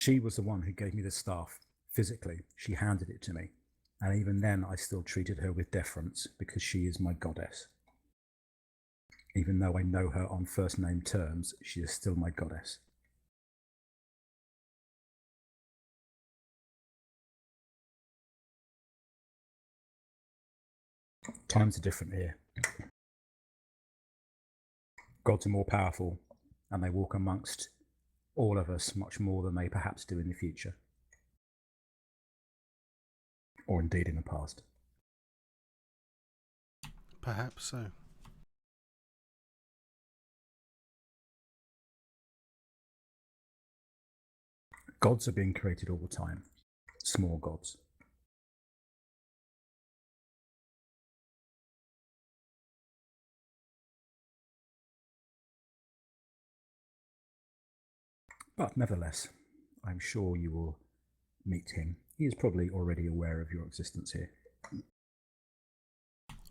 She was the one who gave me the staff physically. She handed it to me. And even then, I still treated her with deference because she is my goddess. Even though I know her on first name terms, she is still my goddess. Times are different here. Gods are more powerful, and they walk amongst all of us much more than they perhaps do in the future. Or indeed in the past. Perhaps so. Gods are being created all the time. Small gods. But nevertheless, I'm sure you will meet him. He is probably already aware of your existence here.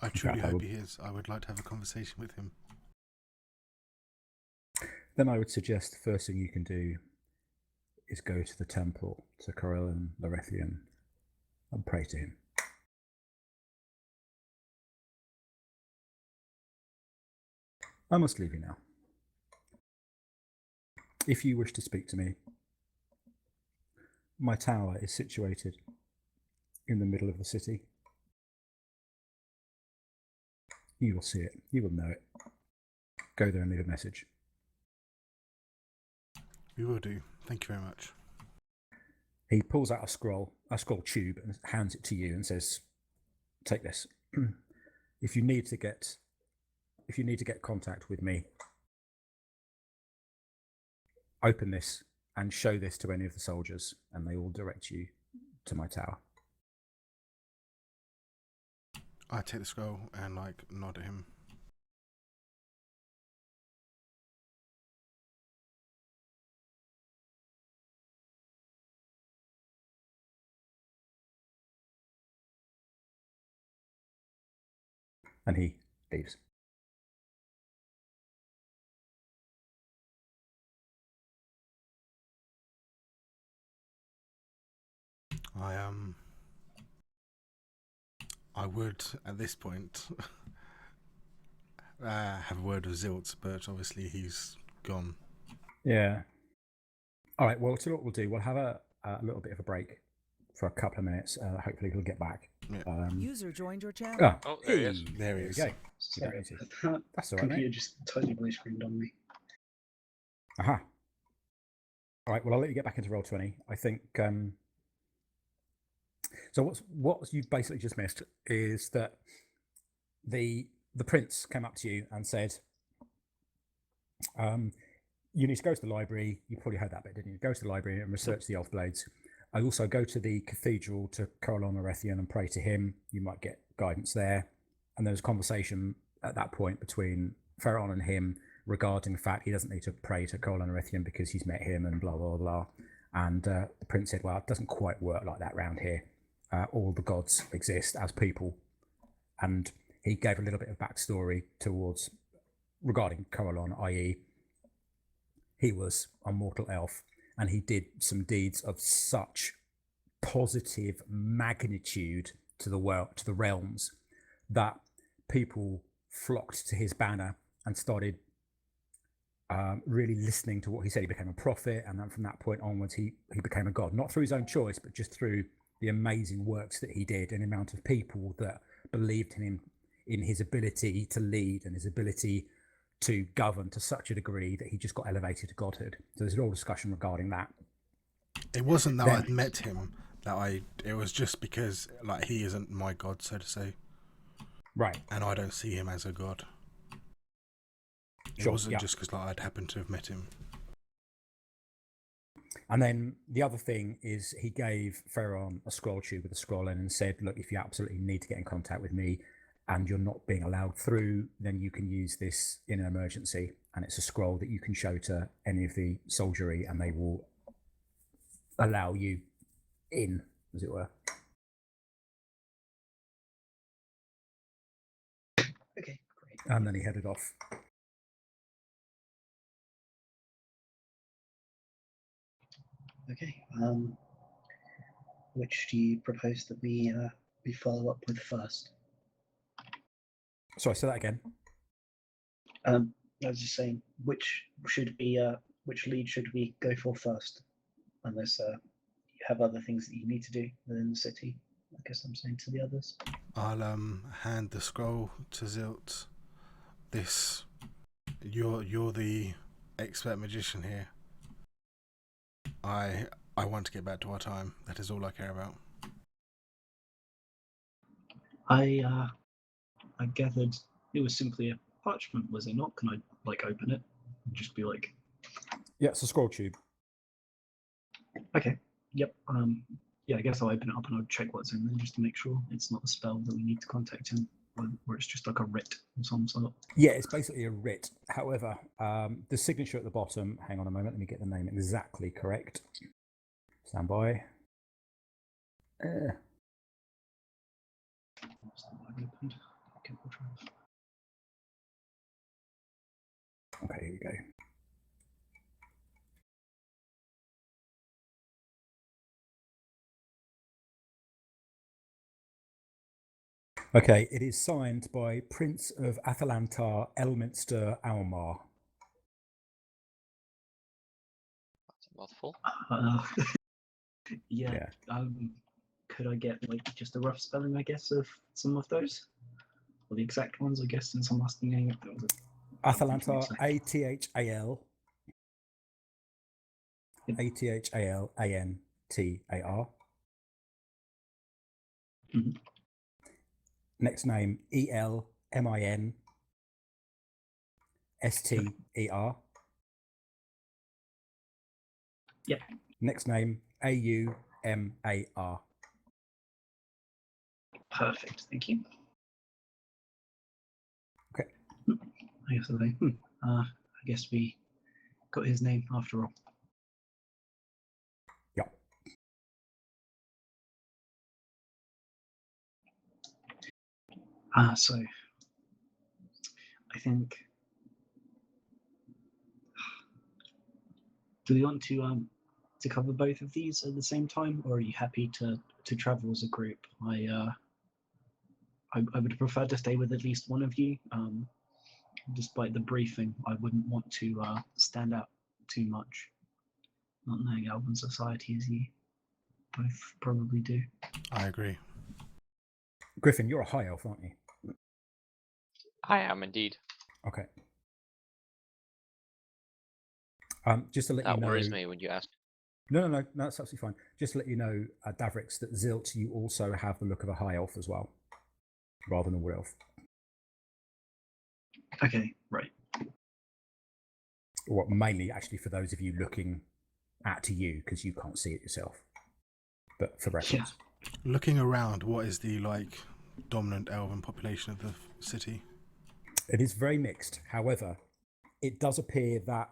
I truly hope he is. I would like to have a conversation with him. Then I would suggest the first thing you can do is go to the temple, to Corellon Larethian, and pray to him. I must leave you now. If you wish to speak to me, my tower is situated in the middle of the city. You will see it. You will know it. Go there and leave a message. We will do. Thank you very much. He pulls out a scroll tube, and hands it to you and says, "Take this. If you need to get contact with me, open this and show this to any of the soldiers, and they will direct you to my tower." I take the scroll and nod at him. And he leaves. I would at this point have a word with Zilt, but obviously he's gone. Yeah. All right. Well, so what we'll do, we'll have a little bit of a break for a couple of minutes. Hopefully he'll get back. Yeah. User joined your channel. Oh, there he is. There he is. We go. Sorry, That's all right, computer mate. just totally blue screened on me. Aha. All right. Well, I'll let you get back into Roll20. I think. So what you've basically just missed is that the prince came up to you and said, "You need to go to the library." You probably heard that bit, didn't you? Go to the library and research the Elf Blades. I also go to the cathedral to Corellon Larethian and pray to him. You might get guidance there. And there was a conversation at that point between Ferron and him regarding the fact he doesn't need to pray to Corellon Larethian because he's met him and blah, blah, blah. And the prince said, "Well, it doesn't quite work like that around here. All the gods exist as people." And he gave a little bit of backstory regarding Corellon, i.e. he was a mortal elf and he did some deeds of such positive magnitude to the realms that people flocked to his banner and started really listening to what he said. He became a prophet, and then from that point onwards he became a god, not through his own choice, but just through the amazing works that he did and the amount of people that believed in him, in his ability to lead and his ability to govern to such a degree that he just got elevated to godhood. So there's a whole discussion regarding that. It wasn't that I'd met him, it was just because he isn't my god, so to say. Right. And I don't see him as a god. It wasn't just because I'd happened to have met him. And then the other thing is he gave Ferron a scroll tube with a scroll in and said, "Look, if you absolutely need to get in contact with me and you're not being allowed through, then you can use this in an emergency. And it's a scroll that you can show to any of the soldiery and they will allow you in, as it were." Okay, great. And then he headed off. Okay. Which do you propose that we follow up with first? Sorry, say that again. I was just saying, which lead should we go for first? Unless you have other things that you need to do within the city. I guess I'm saying to the others. I'll hand the scroll to Zilt. You're the expert magician here. I want to get back to our time. That is all I care about. I gathered it was simply a parchment, was it not? Can I open it and just be like, Yeah, it's a scroll tube. okay, yep. Yeah, I guess I'll open it up and I'll check what's in there just to make sure it's not a spell that we need to contact him, or it's just like a writ of some sort. Yeah, it's basically a writ. However, the signature at the bottom, hang on a moment, let me get the name exactly correct. Stand by. Okay, here we go. Okay, it is signed by Prince of Atalanta Elminster Almar. That's a mouthful. Yeah. Could I get like just a rough spelling, I guess, of some of those, or the exact ones, I guess, since I'm asking you. Atalanta, A-T-H-A-L. A-T-H-A-L-A-N-T-A-R. Mhm. Next name, E-L-M-I-N-S-T-E-R. Yep. Next name, A-U-M-A-R. Perfect, thank you. Okay. I guess I guess we got his name after all. Yep. So I think, do we want to cover both of these at the same time, or are you happy to travel as a group? I would prefer to stay with at least one of you. Despite the briefing, I wouldn't want to stand out too much, not knowing Elven society as you both probably do. I agree. Griffin, you're a high elf, aren't you? I am indeed. Okay. Just to let That you know, worries me when you ask. No, that's absolutely fine. Just to let you know, Davrix, that Zilt, you also have the look of a high elf as well, rather than a wood elf. Okay, right. Or mainly, actually, for those of you looking at you, because you can't see it yourself. But for reference. Looking around, what is the dominant elven population of the city? It is very mixed. However, it does appear that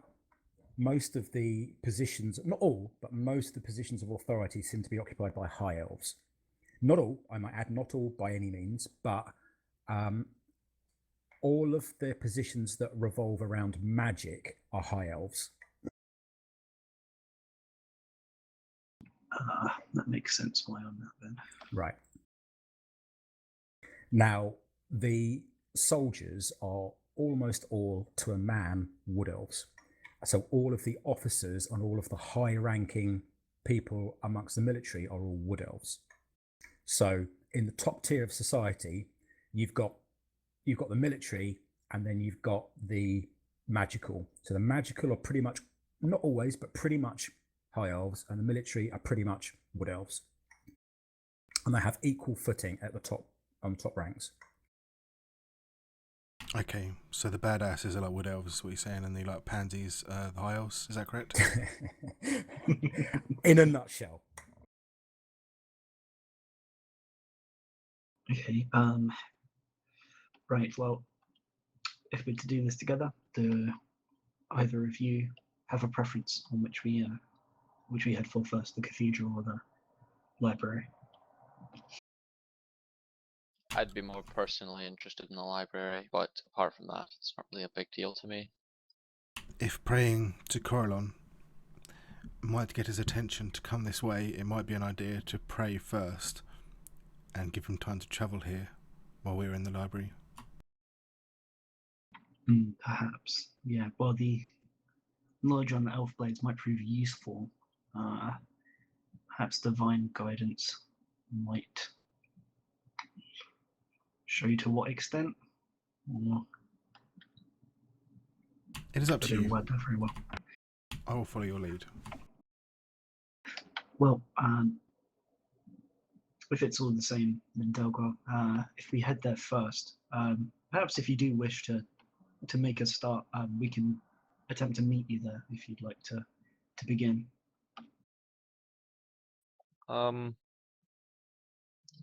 most of the positions, not all, but most of the positions of authority seem to be occupied by high elves. Not all, I might add, not all by any means, but all of the positions that revolve around magic are high elves. That makes sense why I'm that then. Right. Now, the soldiers are almost all, to a man, wood elves. So all of the officers and all of the high-ranking people amongst the military are all wood elves. So in the top tier of society, you've got the military, and then you've got the magical. So the magical are pretty much, not always, but pretty much high elves, and the military are pretty much wood elves. And they have equal footing at the top, on top ranks. Okay, so the badasses are like wood elves, is what you're saying, and the pansies, the high elves. Is that correct? In a nutshell. Okay. Right. Well, if we're to do this together, do either of you have a preference on which we head for first, the cathedral or the library? I'd be more personally interested in the library, but apart from that, it's not really a big deal to me. If praying to Corellon might get his attention to come this way, it might be an idea to pray first and give him time to travel here while we're in the library. Perhaps. Yeah. Well, the knowledge on the elf blades might prove useful. Perhaps divine guidance might show you to what extent. Or It is up I to didn't you. word that very well. I will follow your lead. Well, if it's all the same, then Delgar, if we head there first, perhaps if you do wish to make a start, we can attempt to meet you there if you'd like to begin.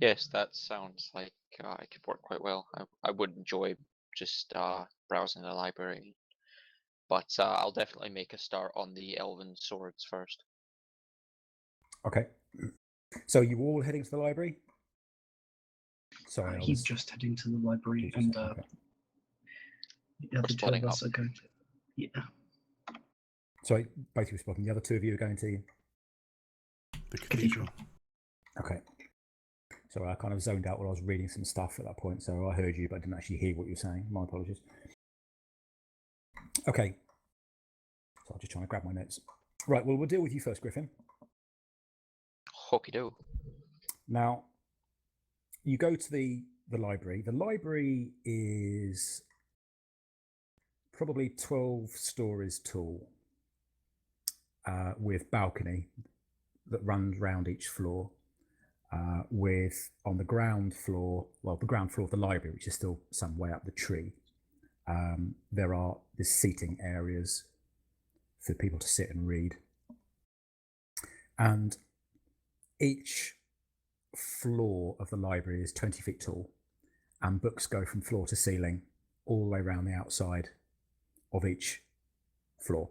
Yes, that sounds like it could work quite well. I would enjoy just browsing the library, but I'll definitely make a start on the elven swords first. Okay. So you all heading to the library? Sorry, I He's was just heading to the library, just- and okay. the other two splitting of us up. are going to. Yeah. Sorry, both of you spoken. The other two of you are going to. The cathedral. Okay. So I kind of zoned out while I was reading some stuff at that point, so I heard you, but I didn't actually hear what you were saying. My apologies. Okay. So I'm just trying to grab my notes. Right, well, we'll deal with you first, Griffin. Okie do. Now, you go to the library. The library is probably 12 stories tall, with balcony that runs round each floor. With on the ground floor, well, the ground floor of the library, which is still some way up the tree, there are the seating areas for people to sit and read. And each floor of the library is 20 feet tall, and books go from floor to ceiling all the way around the outside of each floor.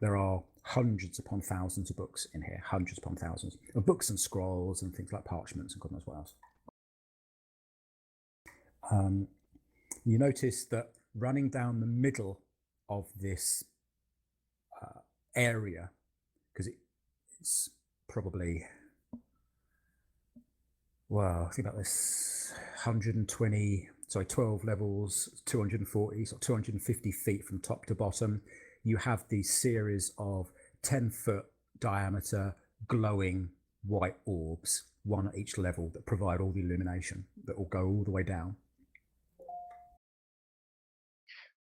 There are hundreds upon thousands of books in here, hundreds upon thousands of books and scrolls and things like parchments and God knows what else. You notice that running down the middle of this area, because it's probably, well, I think about this 12 levels, 240, so 250 feet from top to bottom. You have these series of 10-foot diameter glowing white orbs, one at each level, that provide all the illumination that will go all the way down.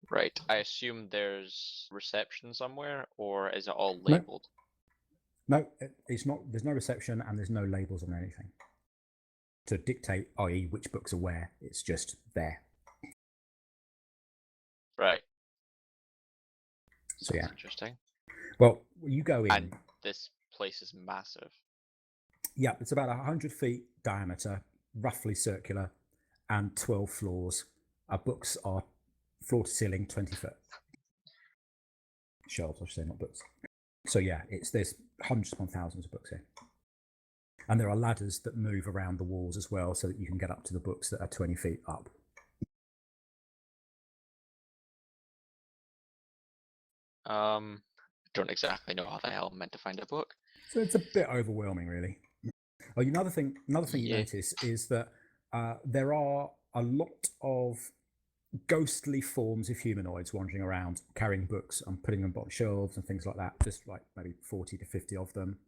Right. I assume there's reception somewhere, or is it all No. labeled? No, it's not. There's no reception and there's no labels on anything to dictate, i.e., which books are where. It's just there. Right. So Sounds yeah. interesting. Well, you go in. And this place is massive. Yeah, it's about 100 feet diameter, roughly circular, and 12 floors. Our books are floor to ceiling, 20 foot. Shelves, I should say, not books. So yeah, there's hundreds upon thousands of books here. And there are ladders that move around the walls as well, so that you can get up to the books that are 20 feet up. Don't exactly know how the hell I'm meant to find a book. So it's a bit overwhelming, really. Oh, another thing you Yeah. notice is that there are a lot of ghostly forms of humanoids wandering around, carrying books and putting them on shelves and things like that. Just like maybe 40 to 50 of them,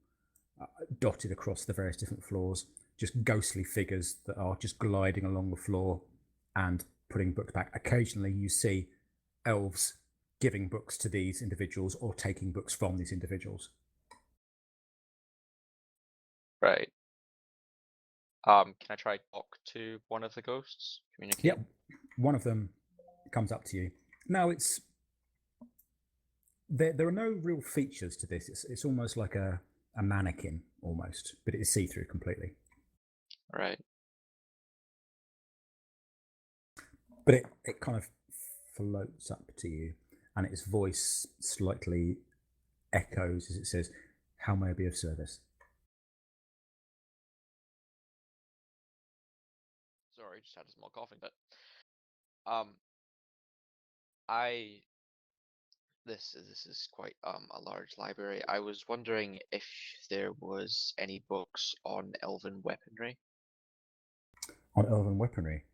dotted across the various different floors. Just ghostly figures that are just gliding along the floor and putting books back. Occasionally, you see elves giving books to these individuals or taking books from these individuals. Right. Can I try talk to one of the ghosts? Communicate? Yep. One of them comes up to you. Now, there are no real features to this. It's almost like a mannequin, almost, but it is see-through completely. Right. But it kind of floats up to you, and its voice slightly echoes as it says, "How may I be of service?" Sorry, just had a small coughing fit. I this is quite a large library. I was wondering if there was any books on elven weaponry. On elven weaponry,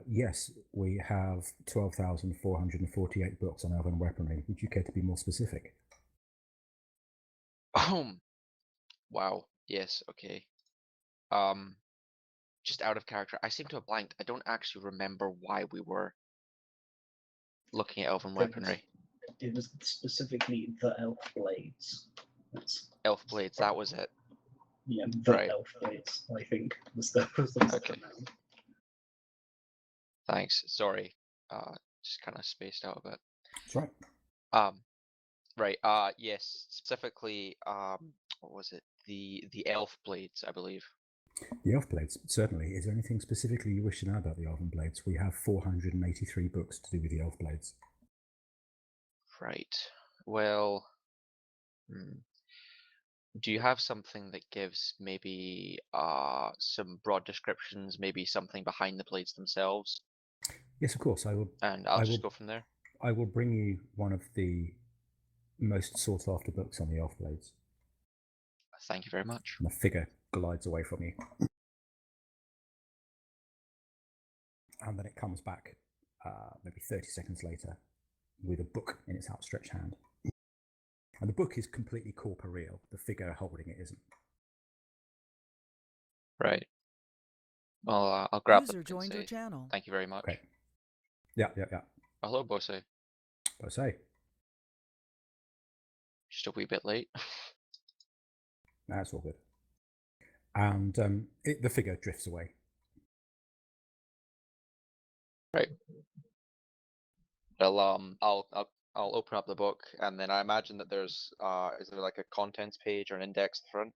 yes, we have 12,448 books on elven weaponry. Would you care to be more specific? Wow. Yes. Okay. Just out of character, I seem to have blanked. I don't actually remember why we were looking at elven weaponry. It was specifically the elf blades. That's, Elf blades. That was it. yeah, the Right. elf blades. I think was the Okay. Thanks. Sorry. Just kind of spaced out a bit. That's right. Right. Yes. Specifically, what was it? The elf blades, I believe. The elf blades, certainly. Is there anything specifically you wish to know about the elven blades? We have 483 books to do with the elf blades. Right. Well, do you have something that gives maybe some broad descriptions, maybe something behind the blades themselves? Yes, of course. I will. And I'll just go from there. I will bring you one of the most sought after books on the elf blades. Thank you very much. And the figure glides away from you. And then it comes back maybe 30 seconds later with a book in its outstretched hand. And the book is completely corporeal. The figure holding it isn't. Right. Well, I'll grab User the book joined and your say channel. thank you very much. Okay. Yeah. Hello, Bose. But say, Just a wee bit late. that's all good. And the figure drifts away. Right. Well, I'll open up the book, and then I imagine that there's is there like a contents page or an index at the front?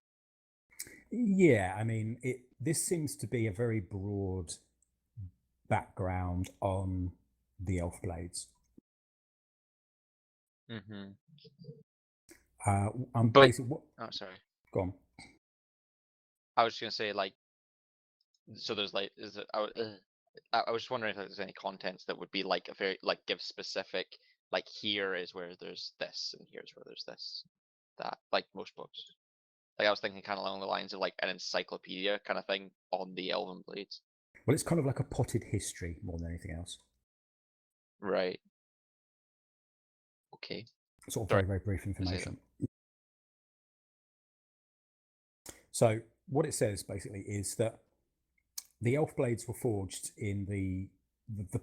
Yeah, I mean, this seems to be a very broad background on the elf blades. Mm-hmm. But basically, what? Oh, sorry. Go on. I was just gonna say, like, so there's like, is it? I was just wondering if there's any contents that would be like a very like give specific, like here is where there's this and here's where there's this, that, like most books. Like I was thinking kind of along the lines of like an encyclopedia kind of thing on the elven blades. Well, it's kind of like a potted history more than anything else. Right. Okay. Sort of Sorry. very, very brief information. So what it says basically is that the elf blades were forged in the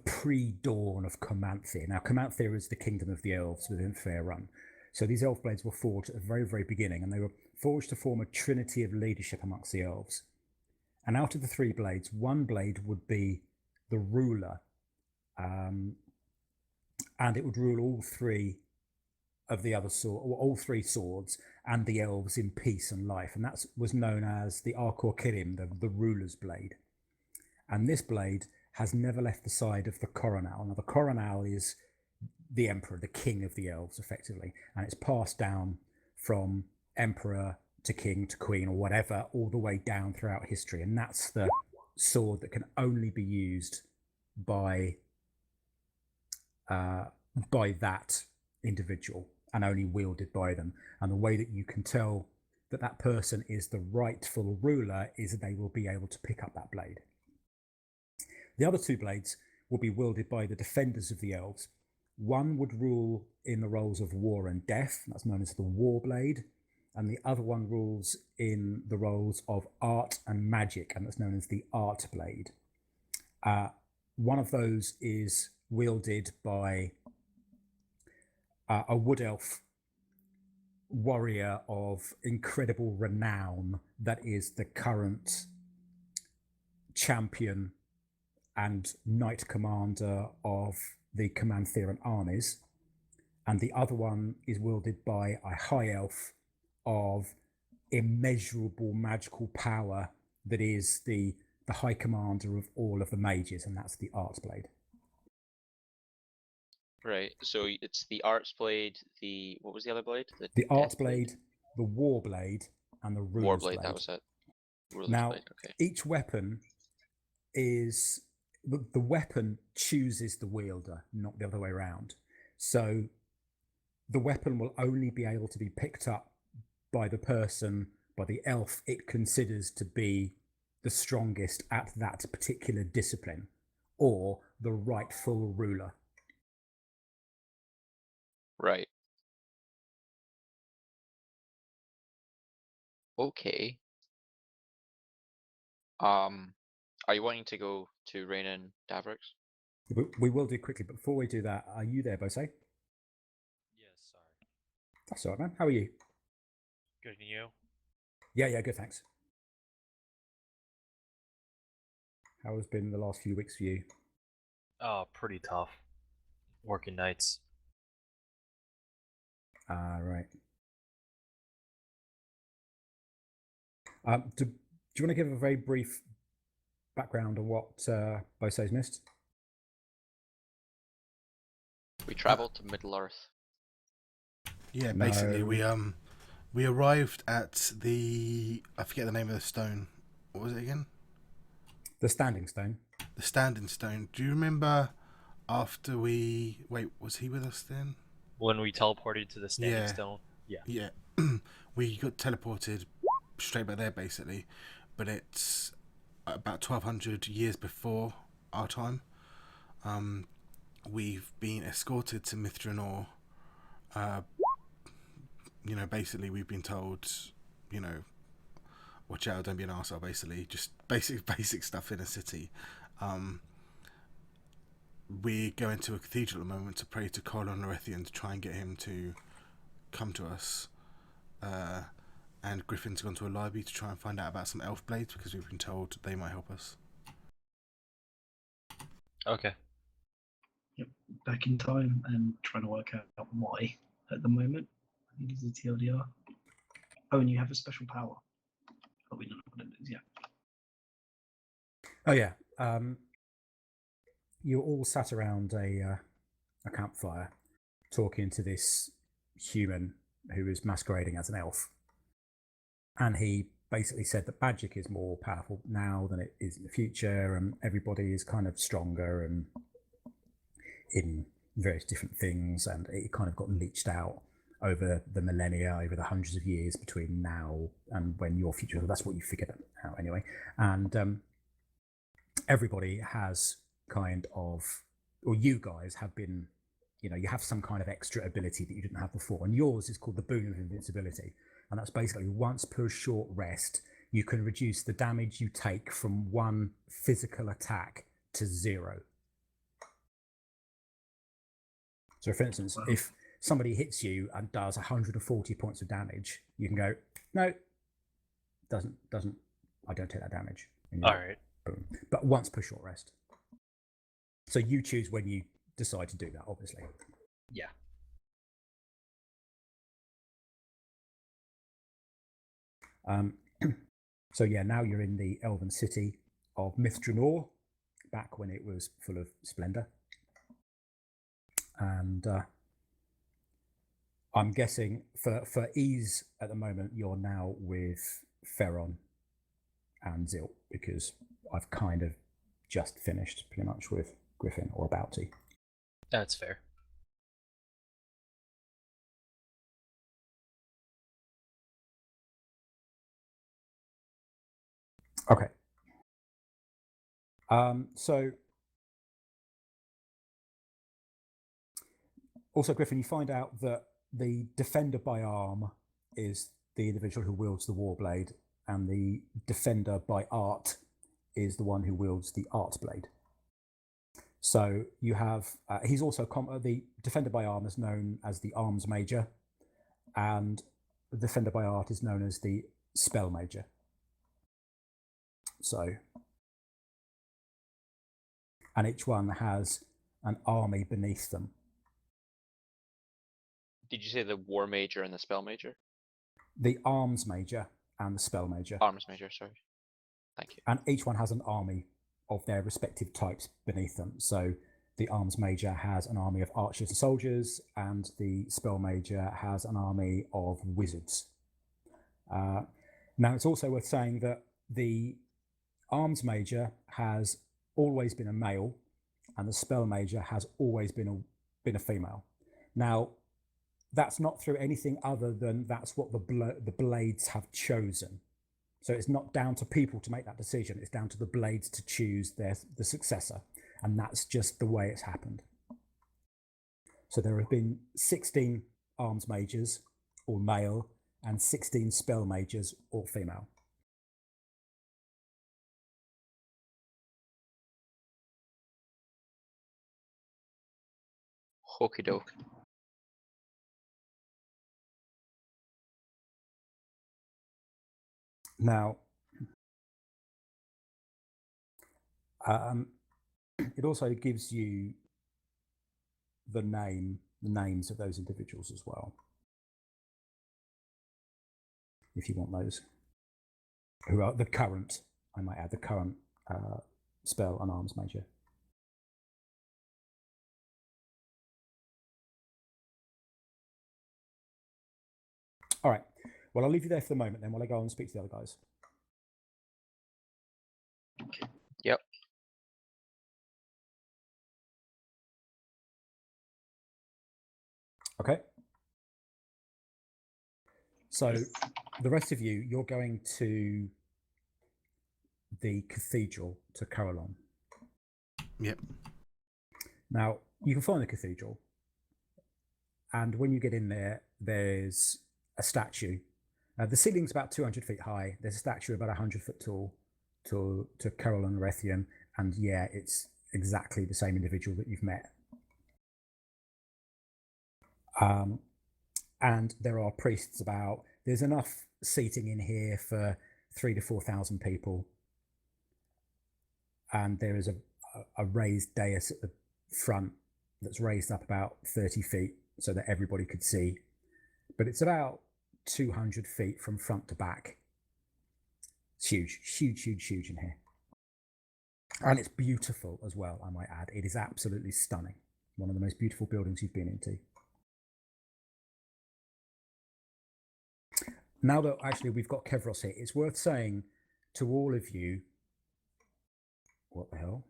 pre-dawn of Comanthea. Now, Comanthea is the kingdom of the elves within Faerun. So these elf blades were forged at the very, very beginning, and they were forged to form a trinity of leadership amongst the elves. And out of the three blades, one blade would be the ruler, and it would rule all three of the other all three swords and the elves in peace and life, and that was known as the Arkor Kirim, the ruler's blade. And this blade has never left the side of the coronal. Now, the coronal is the emperor, the king of the elves, effectively, and it's passed down from emperor to king to queen or whatever, all the way down throughout history. And that's the sword that can only be used by that individual and only wielded by them. And the way that you can tell that that person is the rightful ruler is that they will be able to pick up that blade. The other two blades will be wielded by the defenders of the elves. One would rule in the roles of war and death, that's known as the war blade, and the other one rules in the roles of art and magic, and that's known as the art blade. One of those is wielded by a wood elf warrior of incredible renown that is the current champion and knight commander of the Comantheran armies, and the other one is wielded by a high elf of immeasurable magical power that is the high commander of all of the mages, and that's the Arts Blade. Right. So it's the Arts Blade, the what was the other blade? The Arts Blade, the War Blade, and the Ruler's War Blade. Blade. That was it. Ruler's now, Blade. Okay. Each weapon is the weapon chooses the wielder, not the other way around. So the weapon will only be able to be picked up by the elf it considers to be the strongest at that particular discipline, or the rightful ruler. Right. Okay. Are you wanting to go to Rain and Davrix? We will do quickly, but before we do that, are you there, Bose? Yes, sorry. That's all right, man. How are you? Good, and you? Yeah, good, thanks. How has been the last few weeks for you? Pretty tough. Working nights. Right. Do you want to give a very brief background on what Bose's missed? We traveled to Middle Earth. Yeah, basically No. we arrived at I forget the name of the stone. What was it again? The Standing Stone. The Standing Stone. Do you remember after was he with us then? When we teleported to the Standing Yeah. Stone. Yeah. Yeah. We got teleported straight back there basically, but it's about 1200 years before our time. We've been escorted to Mithranor. Basically we've been told, watch out, don't be an arsehole, basically. Just basic stuff in a city. We're going to a cathedral at the moment to pray to Corlon Norethian to try and get him to come to us. And Griffin's gone to a library to try and find out about some elf blades because we've been told they might help us. Okay. Back in time and trying to work out why at the moment. I think it's a TLDR. Oh, and you have a special power. But we don't know what it is yet. Oh yeah. You all sat around a campfire talking to this human who is masquerading as an elf. And he basically said that magic is more powerful now than it is in the future, and everybody is kind of stronger and in various different things, and it kind of got leached out over the millennia, over the hundreds of years between now and when your future. That's what you figured out anyway. And everybody has kind of, or you guys have been, you have some kind of extra ability that you didn't have before, and yours is called the Boon of Invincibility. And that's basically once per short rest, you can reduce the damage you take from one physical attack to 0. So, for instance, if somebody hits you and does 140 points of damage, you can go, no, doesn't, I don't take that damage. All right. Boom. But once per short rest. So you choose when you decide to do that, obviously. Yeah. So yeah, now you're in the elven city of Mithranor, back when it was full of splendor. And I'm guessing for ease at the moment, you're now with Ferron and Zilt, because I've kind of just finished pretty much with Griffin, or about to. That's fair. Okay. So also, Griffin, you find out that the defender by arm is the individual who wields the warblade, and the defender by art is the one who wields the art blade. So you have, he's also, the defender by arm is known as the arms major, and the defender by art is known as the spell major. So, and each one has an army beneath them. Did you say the War Major and the Spell Major? The arms major and the spell major. Arms Major, sorry. Thank you. And each one has an army of their respective types beneath them. So the arms major has an army of archers and soldiers, and the spell major has an army of wizards. Now, it's also worth saying that the arms major has always been a male, and the spell major has always been a female. Now, that's not through anything other than that's what the blades have chosen. So it's not down to people to make that decision. It's down to the blades to choose the successor. And that's just the way it's happened. So there have been 16 arms mages, all male, and 16 spell mages, all female. Okie doke. Now, it also gives you the names of those individuals as well, if you want those, who are the current, I might add, the current spell and arms major. All right. Well, I'll leave you there for the moment then while I go and speak to the other guys. Yep. Okay. So the rest of you, you're going to the cathedral to Carolon. Yep. Now, you can find the cathedral. And when you get in there, there's a statue. The ceiling's about 200 feet high. There's a statue about 100 foot tall to Carolon Rethian. And yeah, it's exactly the same individual that you've met. And there are priests about. There's enough seating in here for 3,000 to 4,000 people. And there is a raised dais at the front that's raised up about 30 feet so that everybody could see. But it's about 200 feet from front to back. It's huge, huge, huge, huge in here. And it's beautiful as well, I might add. It is absolutely stunning. One of the most beautiful buildings you've been into. Now that actually we've got Kevros here, it's worth saying to all of you, what the hell?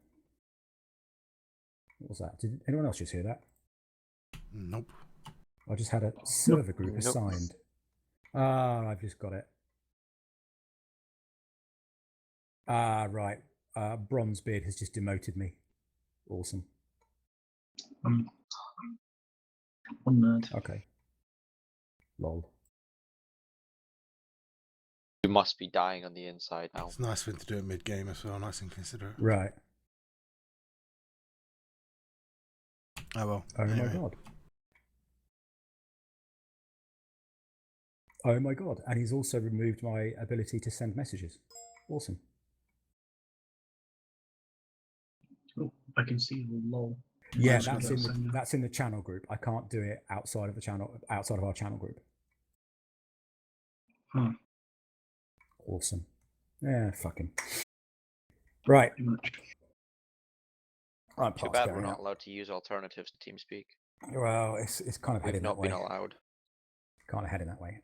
What was that? Did anyone else just hear that? Nope. I just had a server group Nope. assigned. Ah, I've just got it. Ah, right. Bronzebeard has just demoted me. Awesome. One nerd. Okay. Lol. You must be dying on the inside now. It's a nice thing to do at mid-game as well, nice and considerate. Right. Oh well. Oh anyway. my god. Oh my god. And he's also removed my ability to send messages. Awesome. Oh, I can see your lol. Yeah, That's that's in the channel group. I can't do it outside of the channel, outside of our channel group. Huh. Awesome. Yeah, fucking. Right. Pretty much. I'm Too past bad we're going not out. allowed to use alternatives to TeamSpeak. Well, it's kind of We've heading not that way. been allowed. Kind of heading that way.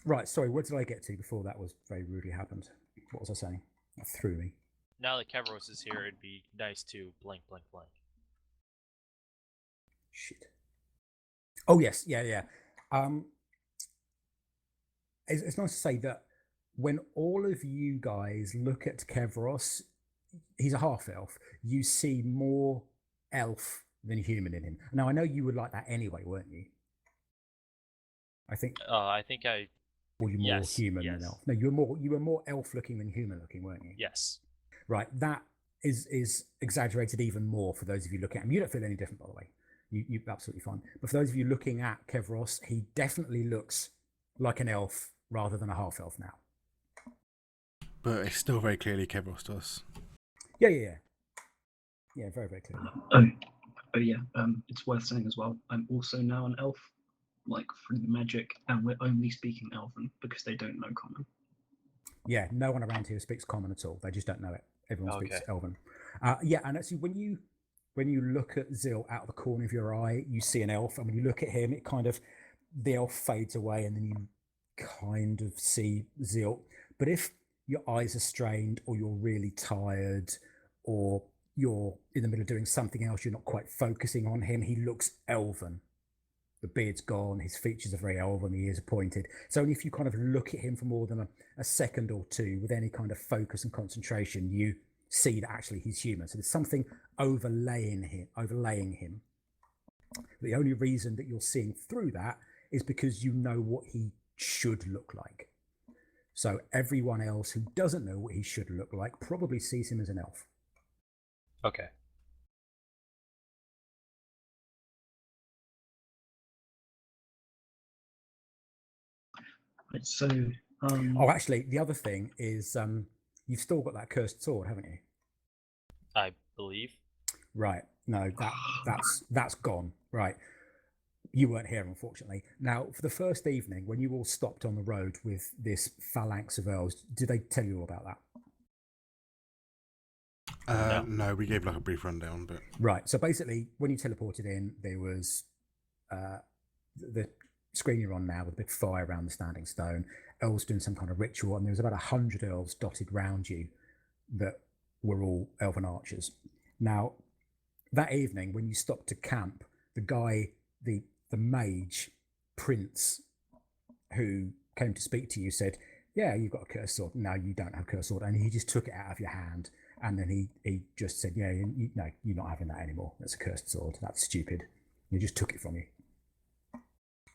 Right. Sorry. Where did I get to before that was very rudely happened? What was I saying? That threw me. Now that Kevros is here, it'd be nice to blank, blank, blank. Shit. Oh yes. Yeah. It's nice to say that when all of you guys look at Kevros, he's a half elf. You see more elf than human in him. Now I know you were like that anyway, weren't you? I think. I think I. Or you're more Yes, human yes. than elf. No, you were more elf looking than human looking, weren't you? Yes. Right. That is exaggerated even more for those of you looking at him. You don't feel any different, by the way. You're absolutely fine. But for those of you looking at Kevros, he definitely looks like an elf rather than a half elf now. But it's still very clearly Kevros to us. Yeah. Yeah, very, very clearly. Oh yeah. It's worth saying as well. I'm also now an elf, like through the magic, and we're only speaking Elven because they don't know Common. Yeah, no one around here speaks Common at all. They just don't know it. Everyone speaks Okay. Elven. Yeah, and actually, when you look at Zil out of the corner of your eye, you see an elf, and when you look at him, it kind of the elf fades away, and then you kind of see Zil. But if your eyes are strained, or you're really tired, or you're in the middle of doing something else, you're not quite focusing on him, he looks elven. The beard's gone, his features are very elven, the ears are pointed. So only if you kind of look at him for more than a second or two with any kind of focus and concentration, you see that actually he's human. So there's something overlaying him. The only reason that you're seeing through that is because you know what he should look like. So everyone else who doesn't know what he should look like probably sees him as an elf. Okay. Right, so Oh, actually, the other thing is you've still got that cursed sword, haven't you? I believe. Right. No, that's gone. Right. You weren't here, unfortunately. Now, for the first evening, when you all stopped on the road with this phalanx of elves, did they tell you all about that? No, we gave like a brief rundown, but Right. So basically, when you teleported in, there was the screen you're on now with a big fire around the standing stone. Elves doing some kind of ritual, and there was about 100 elves dotted round you that were all elven archers. Now, that evening, when you stopped to camp, the guy, the mage prince, who came to speak to you, said, "Yeah, you've got a cursed sword. No, you don't have a cursed sword." And he just took it out of your hand, and then he just said, "Yeah, no, you're not having that anymore. That's a cursed sword. That's stupid." He just took it from you.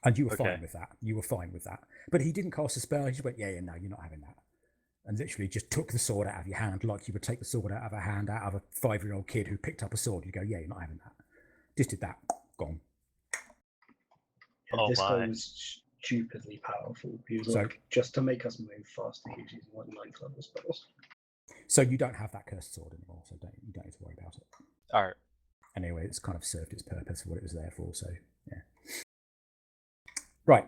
And you were fine with that. You were fine with that. But he didn't cast a spell. He just went, yeah, no, you're not having that. And literally just took the sword out of your hand like you would take the sword out of a hand out of a 5-year-old kid who picked up a sword. You go, yeah, you're not having that. Just did that. Gone. this guy was stupidly powerful. He was like, just to make us move faster, he was using like 9th level spells. So you don't have that cursed sword anymore, so you don't need to worry about it. All right. Anyway, it's kind of served its purpose for what it was there for, so yeah. Right.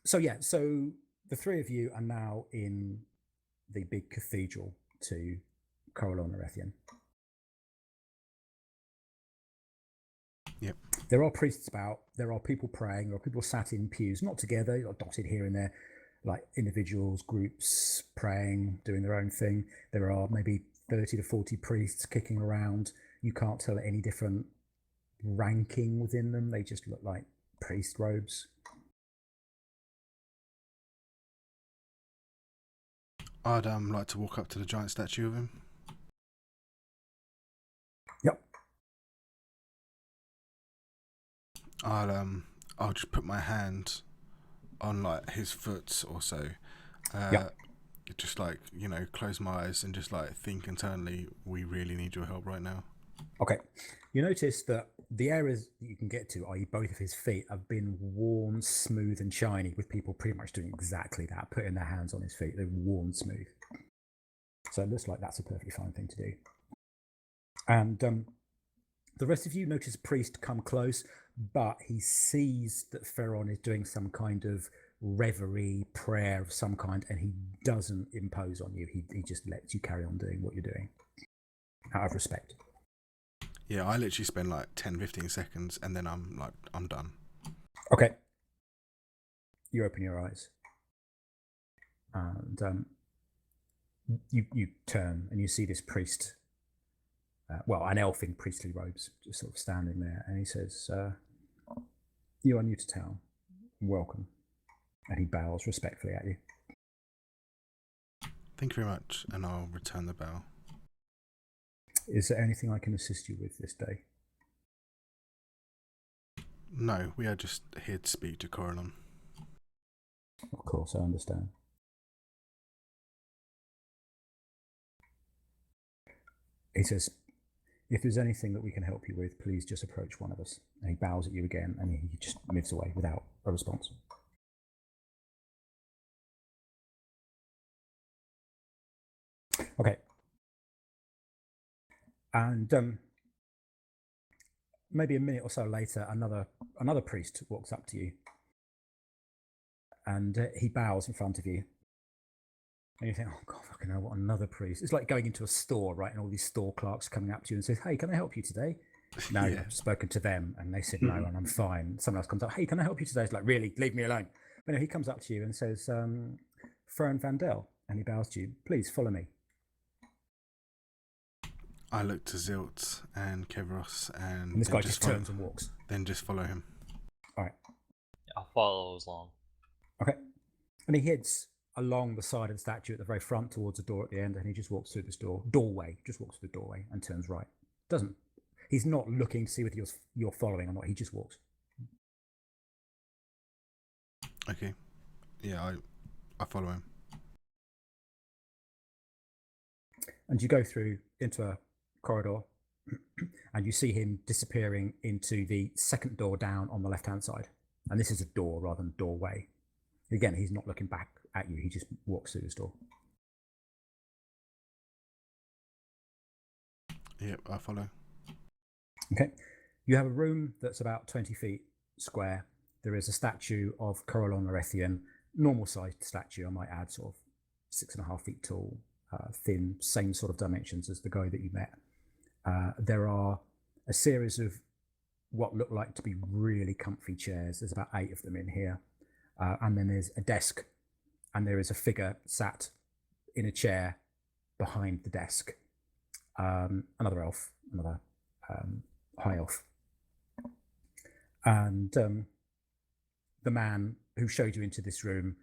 So the three of you are now in the big cathedral to Corellon Erethian. Yep. There are priests about, there are people praying, there are people sat in pews, not together, you're dotted here and there, like individuals, groups praying, doing their own thing. There are maybe 30 to 40 priests kicking around. You can't tell any different ranking within them. They just look like priest robes. I'd like to walk up to the giant statue of him. Yep. I'll just put my hand on like his foot or so. Yep. Just like, close my eyes and just like think internally, we really need your help right now. Okay. You notice that the areas that you can get to, i.e. both of his feet, have been worn smooth and shiny, with people pretty much doing exactly that, putting their hands on his feet. They're worn smooth. So it looks like that's a perfectly fine thing to do. And the rest of you notice a priest come close, but he sees that Ferron is doing some kind of reverie, prayer of some kind, and he doesn't impose on you. He just lets you carry on doing what you're doing out of respect. Yeah, I literally spend like 10-15 seconds and then I'm done. Okay. You open your eyes and you turn and you see this priest, an elf in priestly robes, just sort of standing there, and he says, "You are new to town. Welcome." And he bows respectfully at you. Thank you very much, and I'll return the bow. Is there anything I can assist you with this day? No, we are just here to speak to Corellon. Of course, I understand. He says, "If there's anything that we can help you with, please just approach one of us." And he bows at you again, and he just moves away without a response. Okay. And maybe a minute or so later, another priest walks up to you, and he bows in front of you. And you think, "Oh God, fucking hell, what another priest!" It's like going into a store, right? And all these store clerks coming up to you and says, "Hey, can I help you today?" No, Yeah. I've spoken to them, and they said no, and I'm fine. Someone else comes up, "Hey, can I help you today?" It's like, "Really, leave me alone." But no, he comes up to you and says, "Fern Vandel," and he bows to you. "Please follow me." I look to Zilt and Kevros, and And this then guy just follow, turns and walks. Then just follow him. All right. I'll follow as long. Okay. And he heads along the side of the statue at the very front towards the door at the end, and he just walks through this doorway, just walks through the doorway and turns right. He's not looking to see whether you're following or not. He just walks. Okay. Yeah, I follow him. And you go through into a corridor, and you see him disappearing into the second door down on the left-hand side. And this is a door rather than a doorway. Again, he's not looking back at you. He just walks through this door. Yep, I follow. Okay. You have a room that's about 20 feet square. There is a statue of Corellon Erethian, normal-sized statue, I might add, sort of 6.5 feet tall, thin, same sort of dimensions as the guy that you met. There are a series of what look like to be really comfy chairs. There's about 8 of them in here. And then there's a desk, and there is a figure sat in a chair behind the desk. Another elf, another high elf. And the man who showed you into this room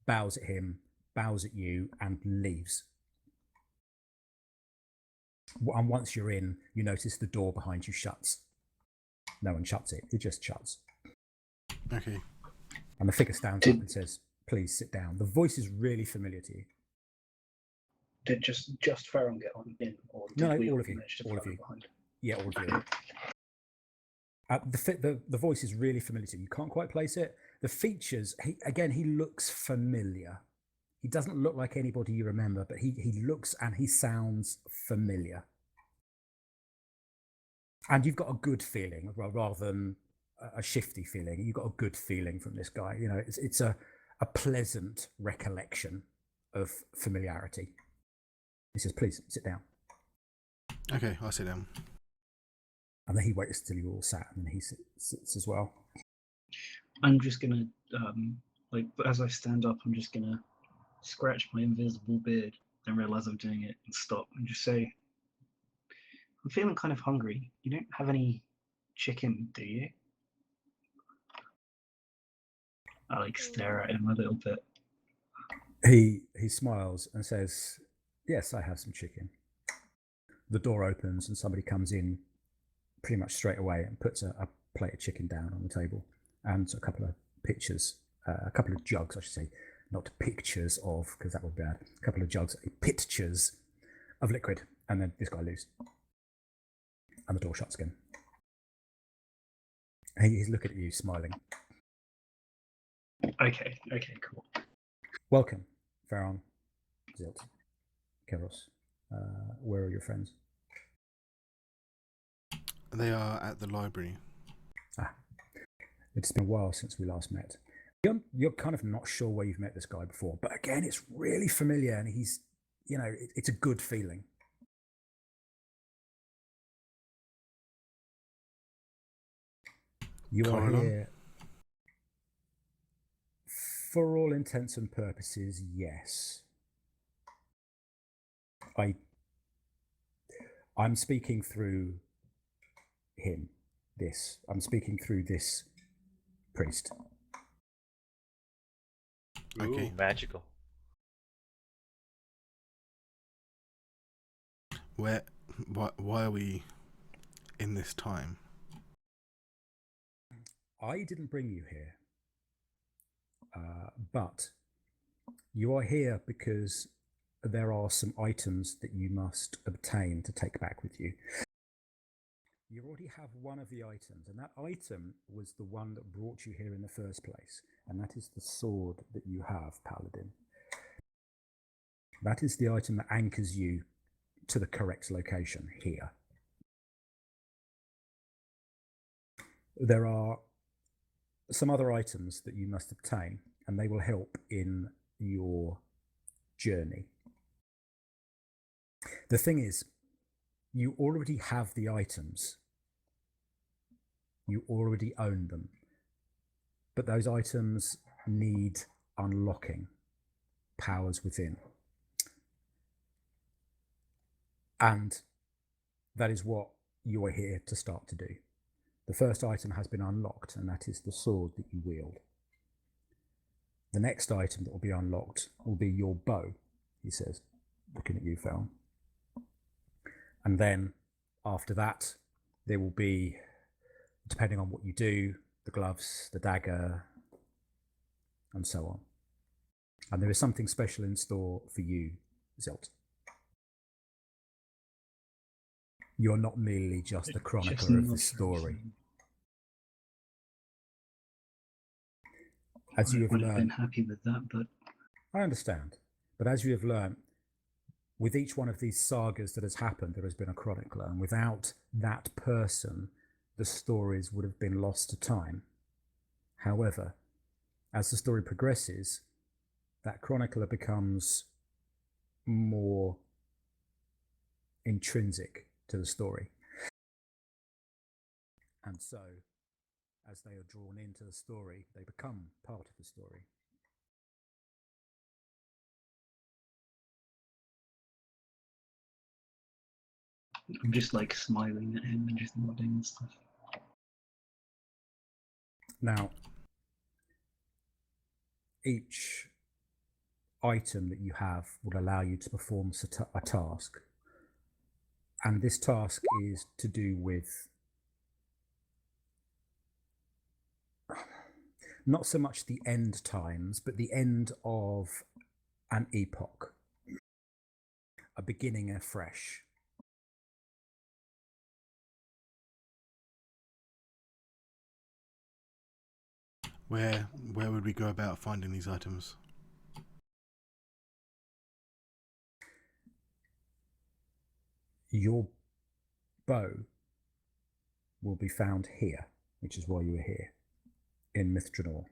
bows at him, bows at you, and leaves. And once you're in, you notice the door behind you shuts. No one shuts it, it just shuts. Okay. And the figure stands up and says, "Please sit down." The voice is really familiar to you. Did just Farron get on in, or did No, we all of you. manage to All of follow you. behind? Yeah, all of you. The voice is really familiar to you. You can't quite place it. The features, he looks familiar. He doesn't look like anybody you remember, but he looks and he sounds familiar. And you've got a good feeling, rather than a shifty feeling. You've got a good feeling from this guy. You know, it's a pleasant recollection of familiarity. He says, "Please sit down." Okay, I'll sit down. And then he waits till you're all sat, and then he sits as well. I'm just gonna, as I stand up, I'm just gonna scratch my invisible beard, then realize I'm doing it and stop and just say, "I'm feeling kind of hungry. You don't have any chicken, do you?" I stare at him a little bit. He smiles and says, "Yes, I have some chicken." The door opens and somebody comes in pretty much straight away and puts a plate of chicken down on the table and a couple of pictures, a couple of jugs, I should say, not pictures of, because that would be bad. A couple of jugs, pictures of liquid, and then this guy leaves, and the door shuts again. He's looking at you, smiling. Okay, cool. Welcome, Farron, Zilt, Kevros. Where are your friends? They are at the library. It's been a while since we last met. You're kind of not sure where you've met this guy before, but again, it's really familiar, and he's, it's a good feeling. You are Corellon? here, for all intents and purposes, yes. I'm speaking through him. I'm speaking through this priest. Okay. Ooh, magical. Why are we in this time? I didn't bring you here, but you are here because there are some items that you must obtain to take back with you. You already have one of the items, and that item was the one that brought you here in the first place, and that is the sword that you have, Paladin. That is the item that anchors you to the correct location here. There are some other items that you must obtain, and they will help in your journey. The thing is, you already have the items. You already own them. But those items need unlocking, powers within. And that is what you are here to start to do. The first item has been unlocked, and that is the sword that you wield. The next item that will be unlocked will be your bow, he says, looking at you, Fel. And then after that, there will be, depending on what you do, the gloves, the dagger, and so on. And there is something special in store for you, Zelt. You're not merely just the chronicler of the story. As you have would have been learned, happy with that, but I understand, but as you have learned, with each one of these sagas that has happened, there has been a chronicler, and without that person, the stories would have been lost to time. However, as the story progresses, that chronicler becomes more intrinsic to the story. And so, as they are drawn into the story, they become part of the story. I'm just like smiling at him and just nodding and stuff. Now, each item that you have will allow you to perform a task. And this task is to do with not so much the end times, but the end of an epoch, a beginning afresh. Where would we go about finding these items? Your bow will be found here, which is why you are here, in Mithranor.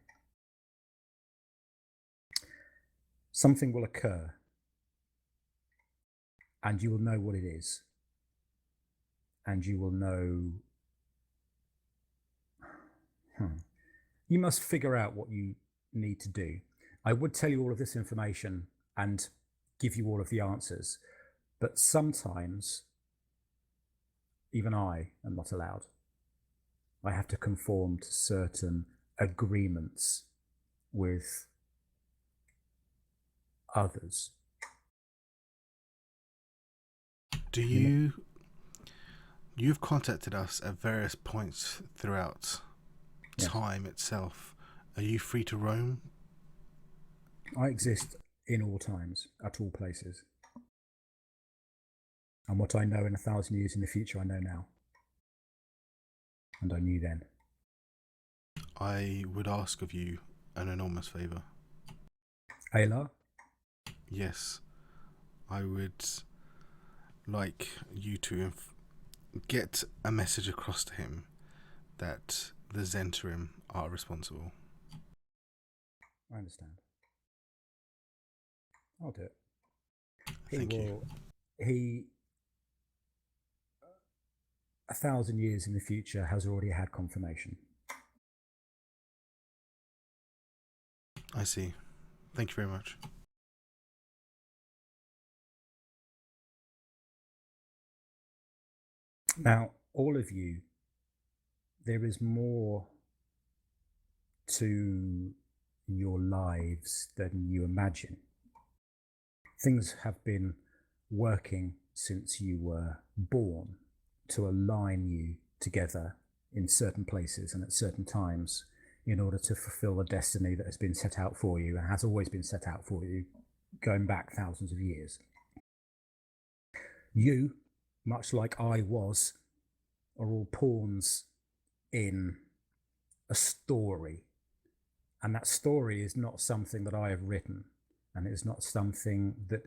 Something will occur, and you will know what it is. And you will know... You must figure out what you need to do. I would tell you all of this information and give you all of the answers, but sometimes even I am not allowed. I have to conform to certain agreements with others. You've contacted us at various points throughout time itself. Are you free to roam? I exist in all times, at all places. And what I know in 1,000 years in the future, I know now. And I knew then. I would ask of you an enormous favour. Ayla? Yes. I would like you to get a message across to him that the Zhentarim are responsible. I understand. I'll do it. Thank you. He 1,000 years in the future has already had confirmation. I see. Thank you very much. Now, all of you, there is more to your lives than you imagine. Things have been working since you were born to align you together in certain places and at certain times in order to fulfill a destiny that has been set out for you and has always been set out for you, going back thousands of years. You, much like I was, are all pawns in a story. And that story is not something that I have written, and it is not something that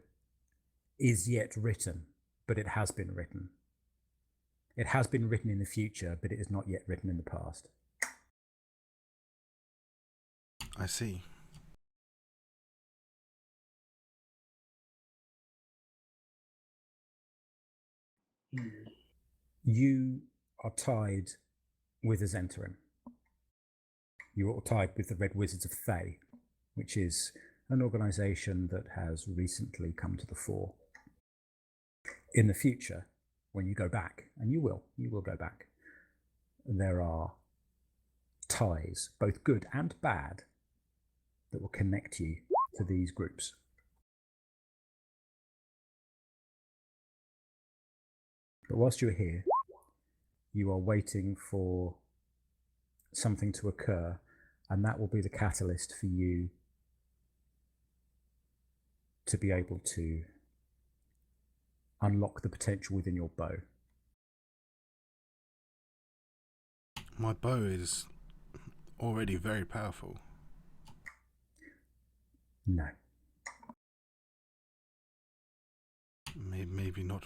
is yet written, but it has been written. It has been written in the future, but it is not yet written in the past. I see. You are tied with a Zhentarim. You are tied with the Red Wizards of Thay, which is an organisation that has recently come to the fore. In the future, when you go back, and you will go back, there are ties, both good and bad, that will connect you to these groups. But whilst you're here, you are waiting for something to occur, and that will be the catalyst for you to be able to unlock the potential within your bow. My bow is already very powerful. No. Maybe not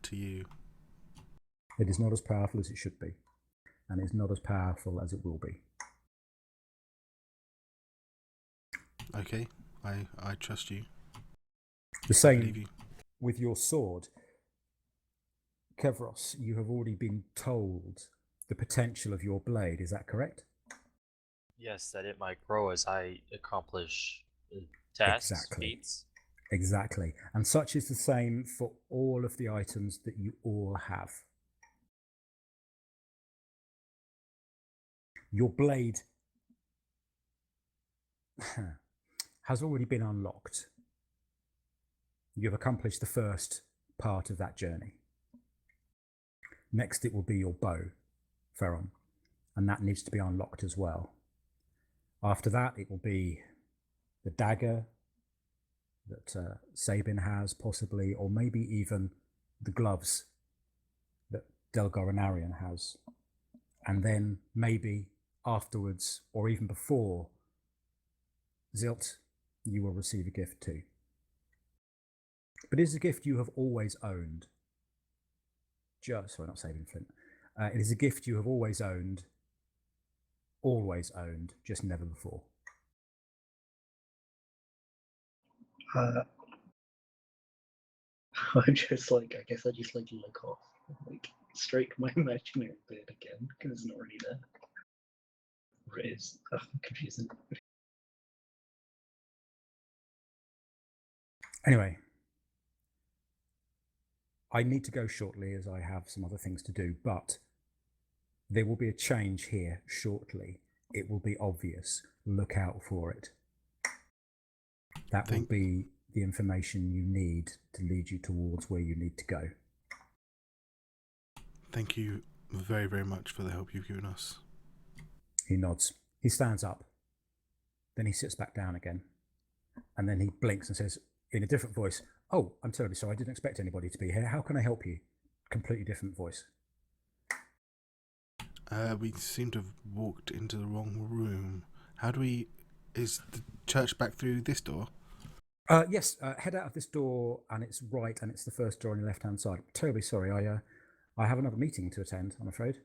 to you. It is not as powerful as it should be, and it's not as powerful as it will be. Okay, I trust you. The I same believe you. with your sword. Kevros, you have already been told the potential of your blade, is that correct? Yes, that it might grow as I accomplish tasks, Exactly. feats. Exactly. And such is the same for all of the items that you all have. Your blade has already been unlocked. You've accomplished the first part of that journey. Next, it will be your bow, Ferron, and that needs to be unlocked as well. After that, it will be the dagger that Sabin has, possibly, or maybe even the gloves that Delgar and Arian has. And then maybe afterwards, or even before, Zilt, you will receive a gift too. But it is a gift you have always owned. Sorry, not Sabin Flint. It is a gift you have always owned, just never before. I'm just like, I guess I just like look off, like stroke my imaginary beard again because it's not really there. Or it is. Ugh, confusing. Anyway, I need to go shortly as I have some other things to do, but there will be a change here shortly. It will be obvious. Look out for it. That will be the information you need to lead you towards where you need to go. Thank you very, very much for the help you've given us. He nods. He stands up. Then he sits back down again. And then he blinks and says, in a different voice, "Oh, I'm terribly sorry. I didn't expect anybody to be here. How can I help you?" Completely different voice. We seem to have walked into the wrong room. How do we... Is the church back through this door? Yes, head out of this door and it's right, and it's the first door on your left-hand side. Terribly sorry. I have another meeting to attend, I'm afraid.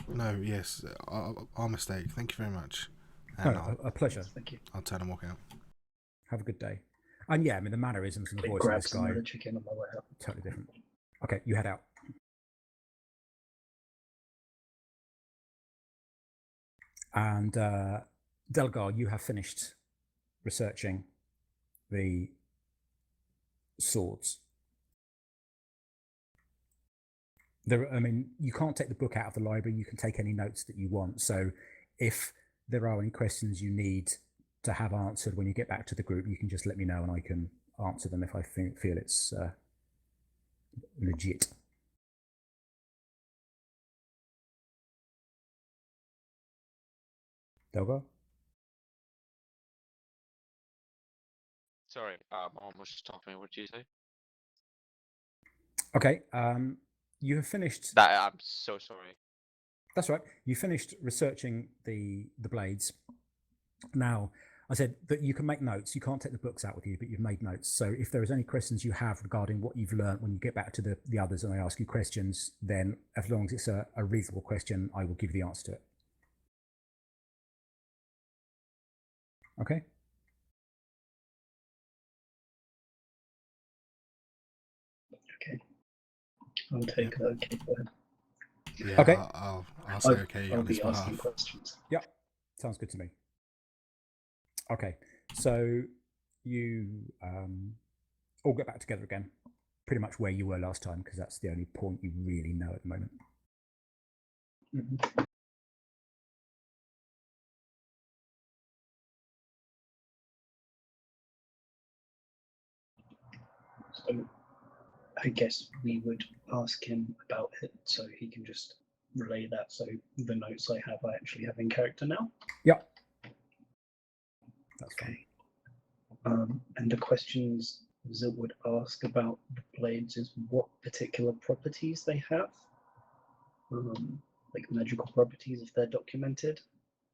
No, yes. Our mistake. Thank you very much. No, a pleasure. Thank you. I'll turn and walk out. Have a good day. And yeah, I mean, the mannerisms and the voice of Grab this some guy, of the chicken on my way out. totally different. Okay, you head out. And Delgar, you have finished researching the swords. I mean, you can't take the book out of the library. You can take any notes that you want. So if there are any questions you need to have answered when you get back to the group, you can just let me know and I can answer them if I feel it's legit. Delgar? Sorry, Mom was just talking to me. What did you say? Okay, you have finished... I'm so sorry. That's right. You finished researching the blades. Now, I said that you can make notes. You can't take the books out with you, but you've made notes. So if there is any questions you have regarding what you've learned when you get back to the others and they ask you questions, then as long as it's a reasonable question, I will give you the answer to it. Okay? Okay. I'll take that. Okay, go ahead. Yeah, Okay. I'll say okay I'll on his be asking behalf. questions. Yep. Sounds good to me. Okay. So you all get back together again. pretty much where you were last time, because that's the only point you really know at the moment. Mhm. So I guess we would ask him about it so he can just relay that. So the notes I have, I actually have in character now. Yep. That's fine. And the questions that would ask about the blades is what particular properties they have, like magical properties if they're documented,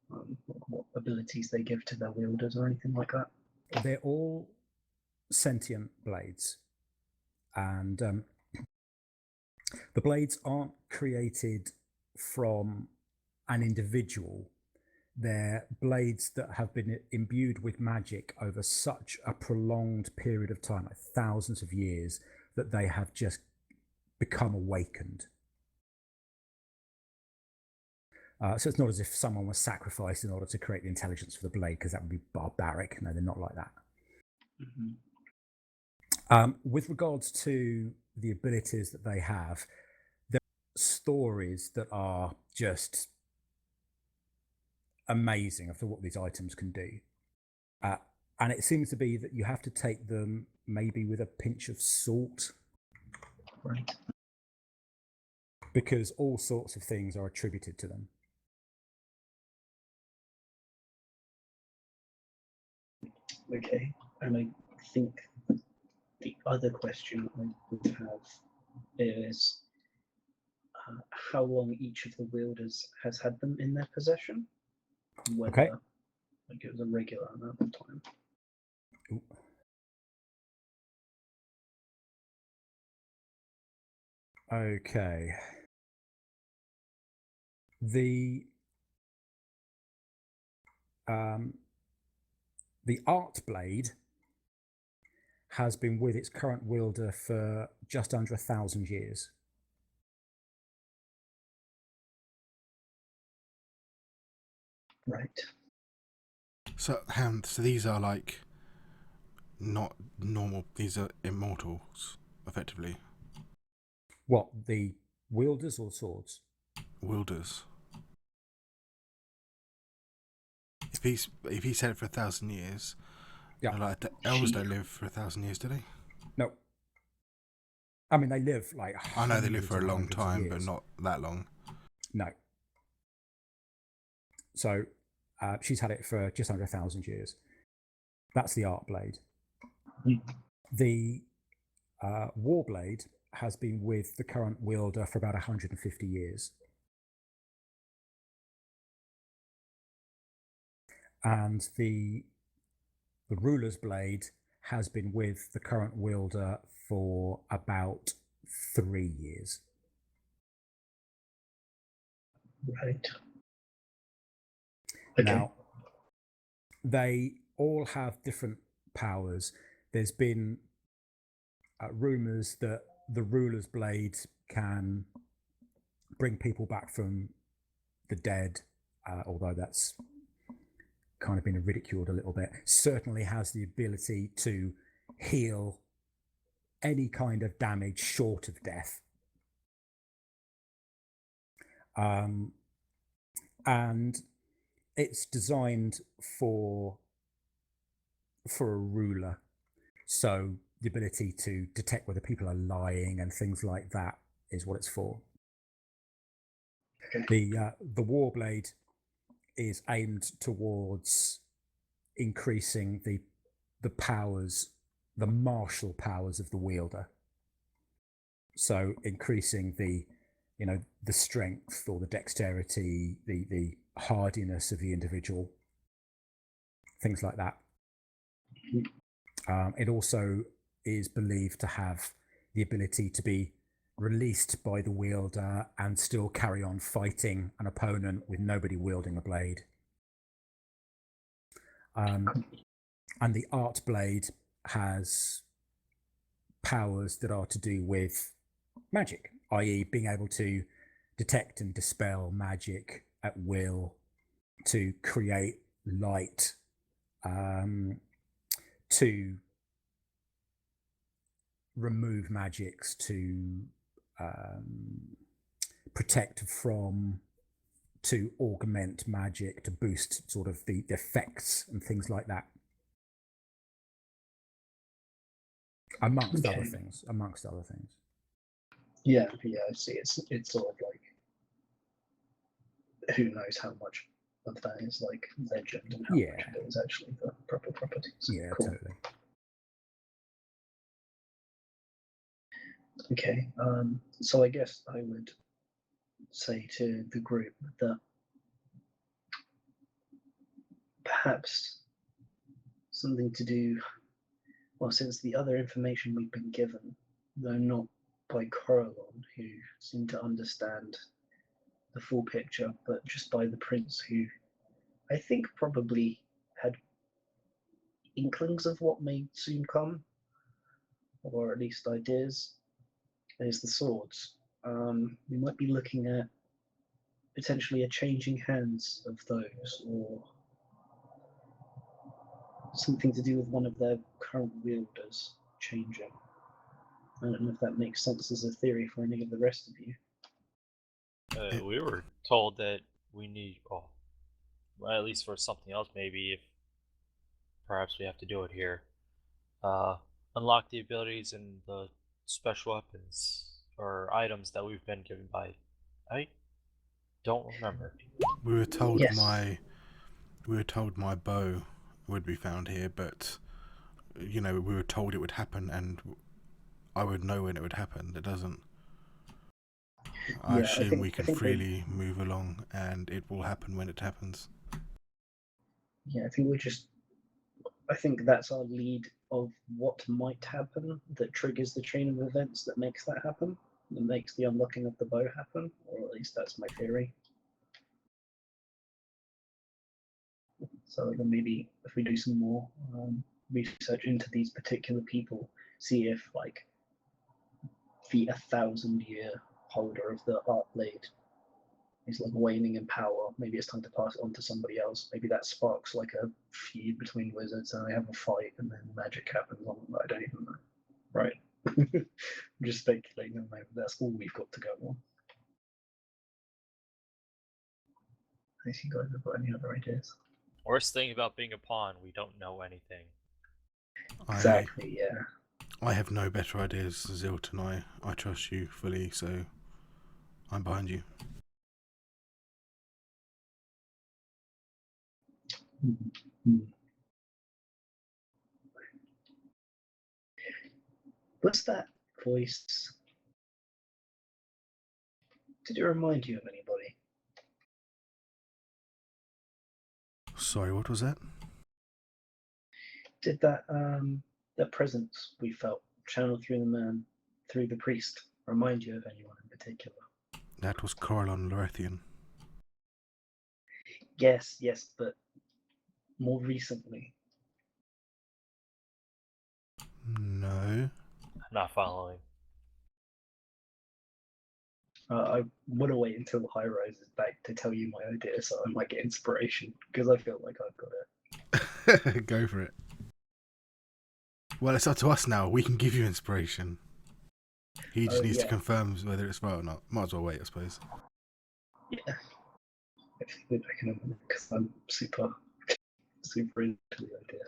what abilities they give to their wielders or anything like that. They're all sentient blades, and the blades aren't created from an individual. They're blades that have been imbued with magic over such a prolonged period of time, like thousands of years, that they have just become awakened. So it's not as if someone was sacrificed in order to create the intelligence for the blade, because that would be barbaric. No, they're not like that. Mm-hmm. With regards to the abilities that they have, there are stories that are just amazing of what these items can do. And it seems to be that you have to take them maybe with a pinch of salt. Right. Because all sorts of things are attributed to them. Okay, and I think the other question I would have is how long each of the wielders has had them in their possession, whether Okay. like it was a regular amount of time. Ooh. Okay. The art blade has been with its current wielder for just under 1,000 years. Right. So these are like not normal. These are immortals, effectively. What, the wielders or swords? Wielders. If he said it for 1,000 years, Yeah. like the elves don't live for 1,000 years, do they? No. I mean, they live like I know they live for a long hundreds of time, but years. not that long. No. So she's had it for just under 1,000 years. That's the art blade. Mm. The Warblade has been with the current wielder for about 150 years. And the Ruler's Blade has been with the current wielder for about 3 years. Right. Okay. Now, they all have different powers. There's been rumours that the Ruler's Blade can bring people back from the dead, although that's kind of been ridiculed a little bit. Certainly has the ability to heal any kind of damage short of death. And it's designed for a ruler, so the ability to detect whether people are lying and things like that is what it's for. Okay. The Warblade is aimed towards increasing the powers, the martial powers of the wielder. So increasing the strength or the dexterity, the hardiness of the individual, things like that. It also is believed to have the ability to be released by the wielder and still carry on fighting an opponent with nobody wielding a blade. And the art blade has powers that are to do with magic, i.e. being able to detect and dispel magic at will, to create light, to remove magics to protect from, to augment magic, to boost sort of the effects and things like that. Amongst other Okay. things. Yeah, I see. It's sort of like, who knows how much of that is like legend and how Yeah. much of it is actually the proper properties. Yeah, Cool. totally. Okay. So I guess I would say to the group that perhaps something to do, well, since the other information we've been given, though not by Coralon, who seemed to understand the full picture, but just by the prince, who I think probably had inklings of what may soon come, or at least ideas, is the swords. We might be looking at potentially a changing hands of those, or something to do with one of their current wielders changing. I don't know if that makes sense as a theory for any of the rest of you. We were told that we need, well, at least for something else, maybe if perhaps we have to do it here. Unlock the abilities and the special weapons or items that we've been given by. I don't remember. We were told Yes. my bow would be found here, but we were told it would happen, and I would know when it would happen. It doesn't. I Yeah, assume we can I think freely move along, and it will happen when it happens. Yeah, I think that's our lead of what might happen that triggers the chain of events that makes that happen, that makes the unlocking of the bow happen, or at least that's my theory. So then maybe if we do some more research into these particular people, see if like the 1,000-year holder of the art blade is like waning in power, maybe it's time to pass it on to somebody else. Maybe that sparks like a feud between wizards and they have a fight and then magic happens on them. I don't even know. Right. I'm just speculating at the moment. That's all we've got to go on. Unless you guys have got any other ideas. Worst thing about being a pawn, we don't know anything. Exactly, yeah. I have no better ideas, Zilton. I trust you fully, so I'm behind you. Mm-hmm. What's that voice? Did it remind you of anybody? Sorry, what was that? Did that presence we felt channeled through the man, through the priest, remind you of anyone in particular? That was Coralon Lorethian. Yes, but more recently. No. I'm not following. I want to wait until High Rise is back to tell you my idea, so I might get inspiration because I feel like I've got it. Go for it. Well, it's up to us now. We can give you inspiration. He just needs to confirm whether it's right or not. Might as well wait, I suppose. Yeah. I can because I'm super into the idea.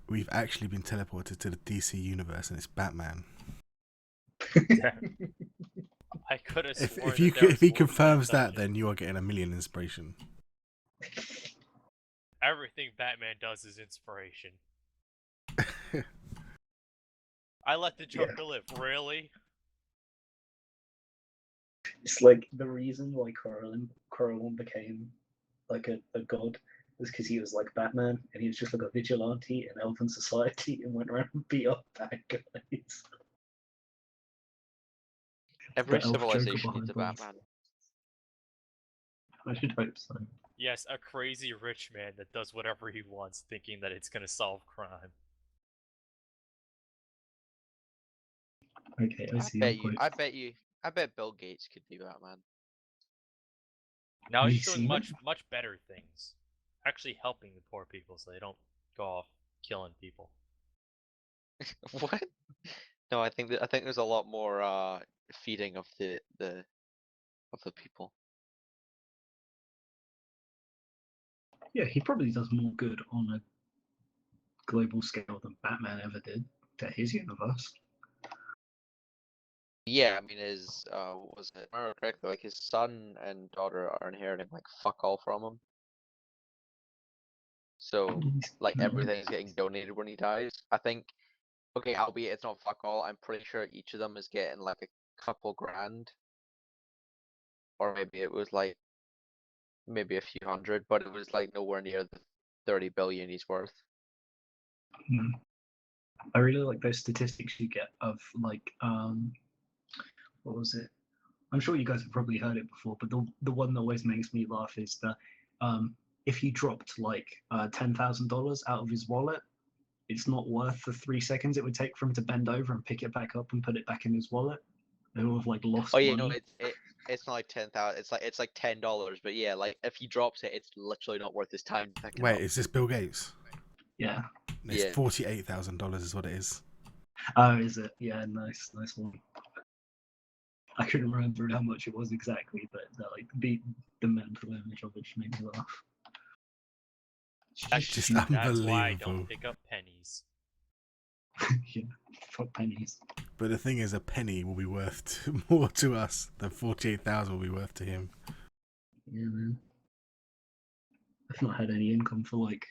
We've actually been teleported to the DC universe, and it's Batman. I could have sworn If he confirms that, then you are getting 1,000,000 inspiration. Everything Batman does is inspiration. I let the Joker live, really? It's like the reason why Coralon became like a god was because he was like Batman and he was just like a vigilante in Elven society and went around and beat up bad guys. Every The elf Joker civilization needs a behind Batman. I should hope so. Yes, a crazy rich man that does whatever he wants, thinking that it's gonna solve crime. Okay, I bet Bill Gates could be Batman. Now You he's doing see much better things. Actually helping the poor people so they don't go off killing people. What? No, I think there's a lot more feeding of the people. Yeah, he probably does more good on a global scale than Batman ever did to his universe. Yeah, I mean, his what was it? If I remember correctly, like his son and daughter are inheriting like fuck all from him. So like everything's getting donated when he dies. I think, okay, albeit it's not fuck all, I'm pretty sure each of them is getting like a couple grand, or maybe it was like maybe a few hundred, but it was like nowhere near the 30 billion he's worth. Hmm. I really like those statistics you get of like what was it? I'm sure you guys have probably heard it before, but the one that always makes me laugh is that if he dropped like $10,000 out of his wallet, it's not worth the 3 seconds it would take for him to bend over and pick it back up and put it back in his wallet. They will have like lost Oh yeah, money. no, it's not like 10,000. It's like $10, but yeah, like if he drops it, it's literally not worth his time to pick it Wait, up. is this Bill Gates? Yeah. It's Yeah. $48,000 is what it is. Oh, is it? Yeah, nice one. I couldn't remember how much it was exactly, but the mental image of it just made me laugh. That's Just stupid. That's why I unbelievable. don't pick up pennies. Yeah, fuck pennies. But the thing is, a penny will be worth more to us than 48,000 will be worth to him. Yeah, man. I've not had any income for like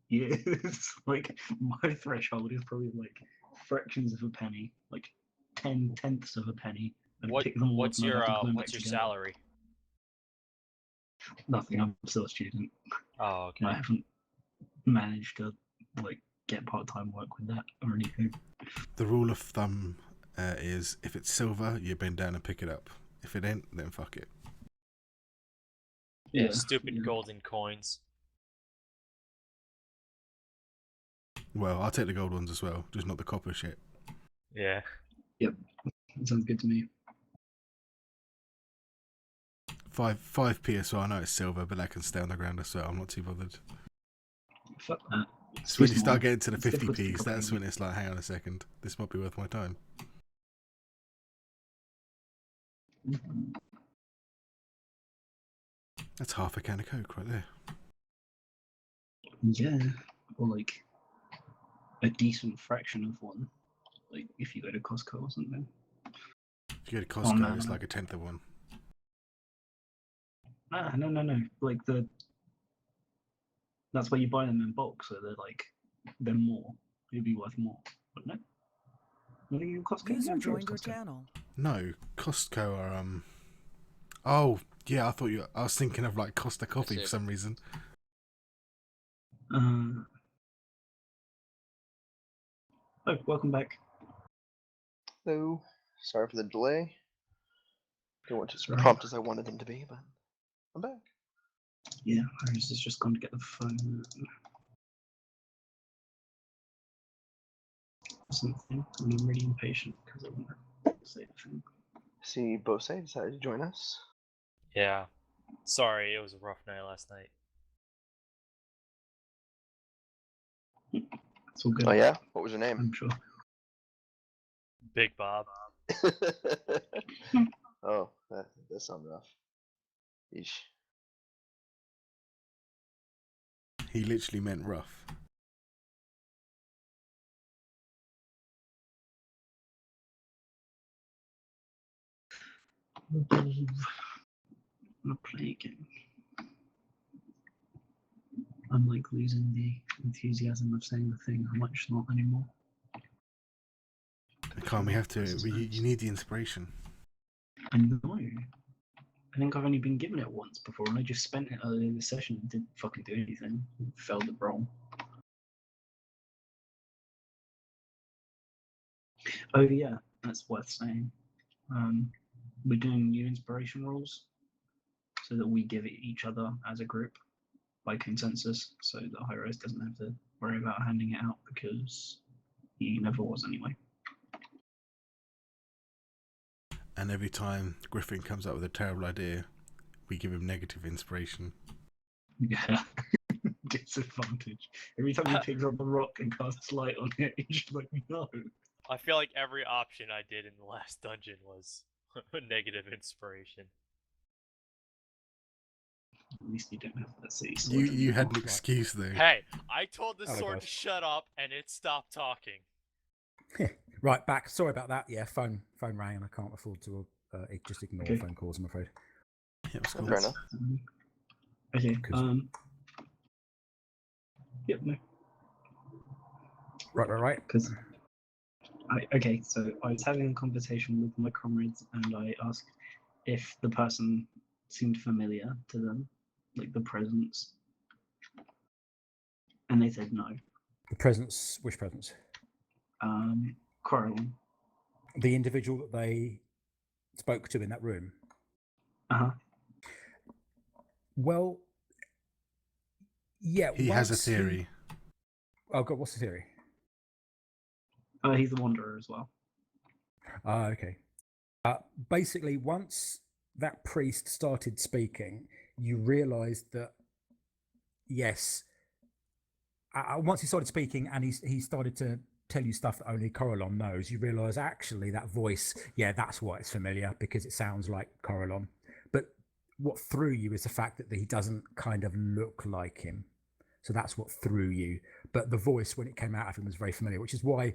years. Like my threshold is probably like fractions of a penny, like 10/10ths of a penny. And pick them all up What's and I'd your have to glue them back what's your together. salary? Nothing. I'm still a student. Oh, okay. I haven't managed to like get part-time work with that or anything. The rule of thumb is if it's silver, you bend down and pick it up. If it ain't, then fuck it. Yeah, stupid golden coins. Well, I'll take the gold ones as well, just not the copper shit. Yeah. Yep, that sounds good to me. 5p as well. I know it's silver, but that can stay on the ground as well. I'm not too bothered. Fuck that. So when you Small. start getting to the It's difficult to 50p's, pick up that's when anything. it's like, hang on a second, this might be worth my time. Mhm. That's half a can of Coke right there. Yeah, or like a decent fraction of one. Like if you go to Costco or something. If you go to Costco, no, it's no. like a tenth of one. No. Like that's why you buy them in bulk, so they're more. It'd be worth more, wouldn't it? Are you Costco? User I'm sure it's joined your Costco. channel. No, Costco are Oh yeah, I was thinking of like Costa Coffee for some reason. Oh, welcome back. Hello. Sorry for the delay. They weren't as That's right. prompt as I wanted them to be, but I'm back. Yeah, Iris has just gone to get the phone. Something. And I'm really impatient because I want to say the thing. See, Bose decided to join us. Yeah. Sorry, it was a rough night last night. It's all good. Oh yeah? What was your name? I'm sure. Big Bob. Oh, that sounds rough. Yeesh. He literally meant rough. I'm gonna play again. I'm like losing the enthusiasm of saying the thing. I might just not anymore. Can't we have to? You need the inspiration. I know. I think I've only been given it once before, and I just spent it earlier in the session and didn't fucking do anything. Failed the roll. Oh yeah, that's worth saying. We're doing new inspiration rolls so that we give it each other as a group by consensus, so that High-Rise doesn't have to worry about handing it out because he never was anyway. And every time Griffin comes up with a terrible idea, we give him negative inspiration. Yeah. disadvantage. Every time he picks up a rock and casts light on it, he's just like, no. I feel like every option I did in the last dungeon was a negative inspiration. At least you don't have that city sword. You had an anymore. excuse though. Hey, I told the Hello, sword guys. to shut up, and it stopped talking. Right, back. Sorry about that. Yeah, phone rang, and I can't afford to just ignore Okay. phone calls. I'm afraid. Yeah, it was cool. Fair enough. Okay. 'Cause- Yep. No. Right. Because okay, so I was having a conversation with my comrades, and I asked if the person seemed familiar to them, like the presence, and they said no. The presence. Which presence? Coraline. The individual that they spoke to in that room. Uh-huh. Well, yeah. He has a once he- theory. Oh God, what's the theory? He's the Wanderer as well. Okay. Basically, once that priest started speaking, you realised that yes. Once he started speaking and he started to tell you stuff that only Coralon knows, you realise actually that voice, yeah, that's why it's familiar, because it sounds like Coralon. But what threw you is the fact that he doesn't kind of look like him. So that's what threw you. But the voice, when it came out of him, was very familiar, which is why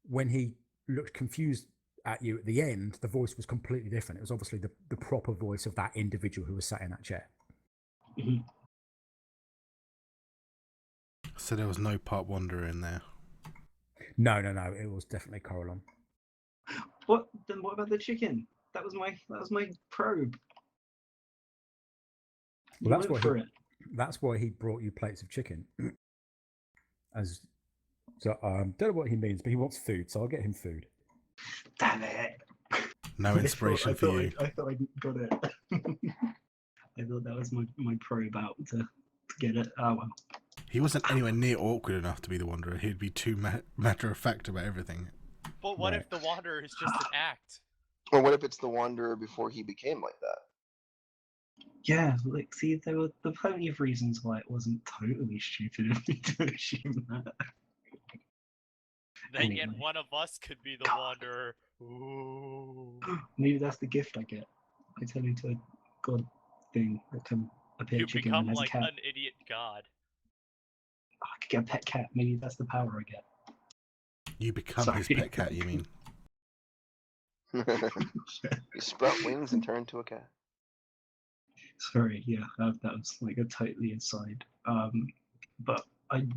when he looked confused at you at the end, the voice was completely different. It was obviously the proper voice of that individual who was sat in that chair. Mhm. So there was no part wanderer in there. No. It was definitely Coralon. What? Then what about the chicken? That was my probe. You Well, that's went what for it. That's why he brought you plates of chicken. Don't know what he means, but he wants food, so I'll get him food. Damn it! No inspiration for you. I thought I got it. I thought that was my probe out to get it. Oh well. He wasn't anywhere near awkward enough to be the wanderer. He'd be too matter of fact about everything. But what Right. if the Wanderer is just an act? Or what if it's the Wanderer before he became like that? Yeah, like see, there were plenty of reasons why it wasn't totally stupid of me to assume that. Then again, Anyway. one of us could be the God. Wanderer. Ooh. Maybe that's the gift I get. I turn into a god thing that can appear You chicken become and has like a cat. an idiot god. Oh, I could get a pet cat. Maybe that's the power I get. You become his Sorry. pet cat, you mean? You sprout wings and turn into a cat. Sorry, yeah, that was like a totally aside. But I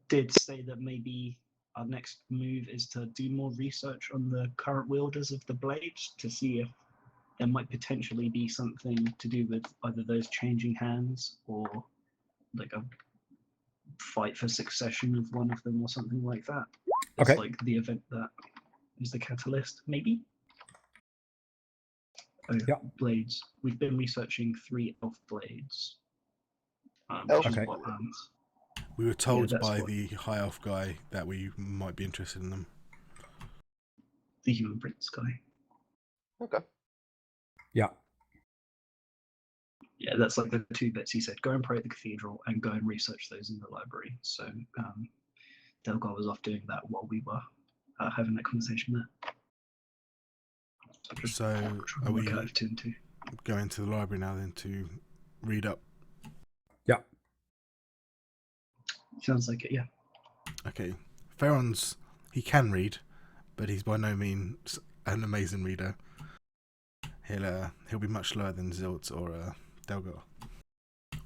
did say that maybe our next move is to do more research on the current wielders of the blades to see if there might potentially be something to do with either those changing hands or like a fight for succession of one of them or something like that. It's Okay. like the event that is the catalyst, maybe? Oh, Yeah. blades. We've been researching 3 elf blades. Elf Okay. what, We were told that's by what- the high elf guy that we might be interested in them. the human prince guy. Okay. Yeah. Yeah, that's like the 2 bits he said. Go and pray at the cathedral and go and research those in the library. So Delgar was off doing that while we were having that conversation there. So trying are to work we out if 2 and 2. going to the library now then to read up? Yeah. Sounds like it, yeah. Okay. Farron's, he can read, but he's by no means an amazing reader. He'll be much lower than Zilt or Delgar.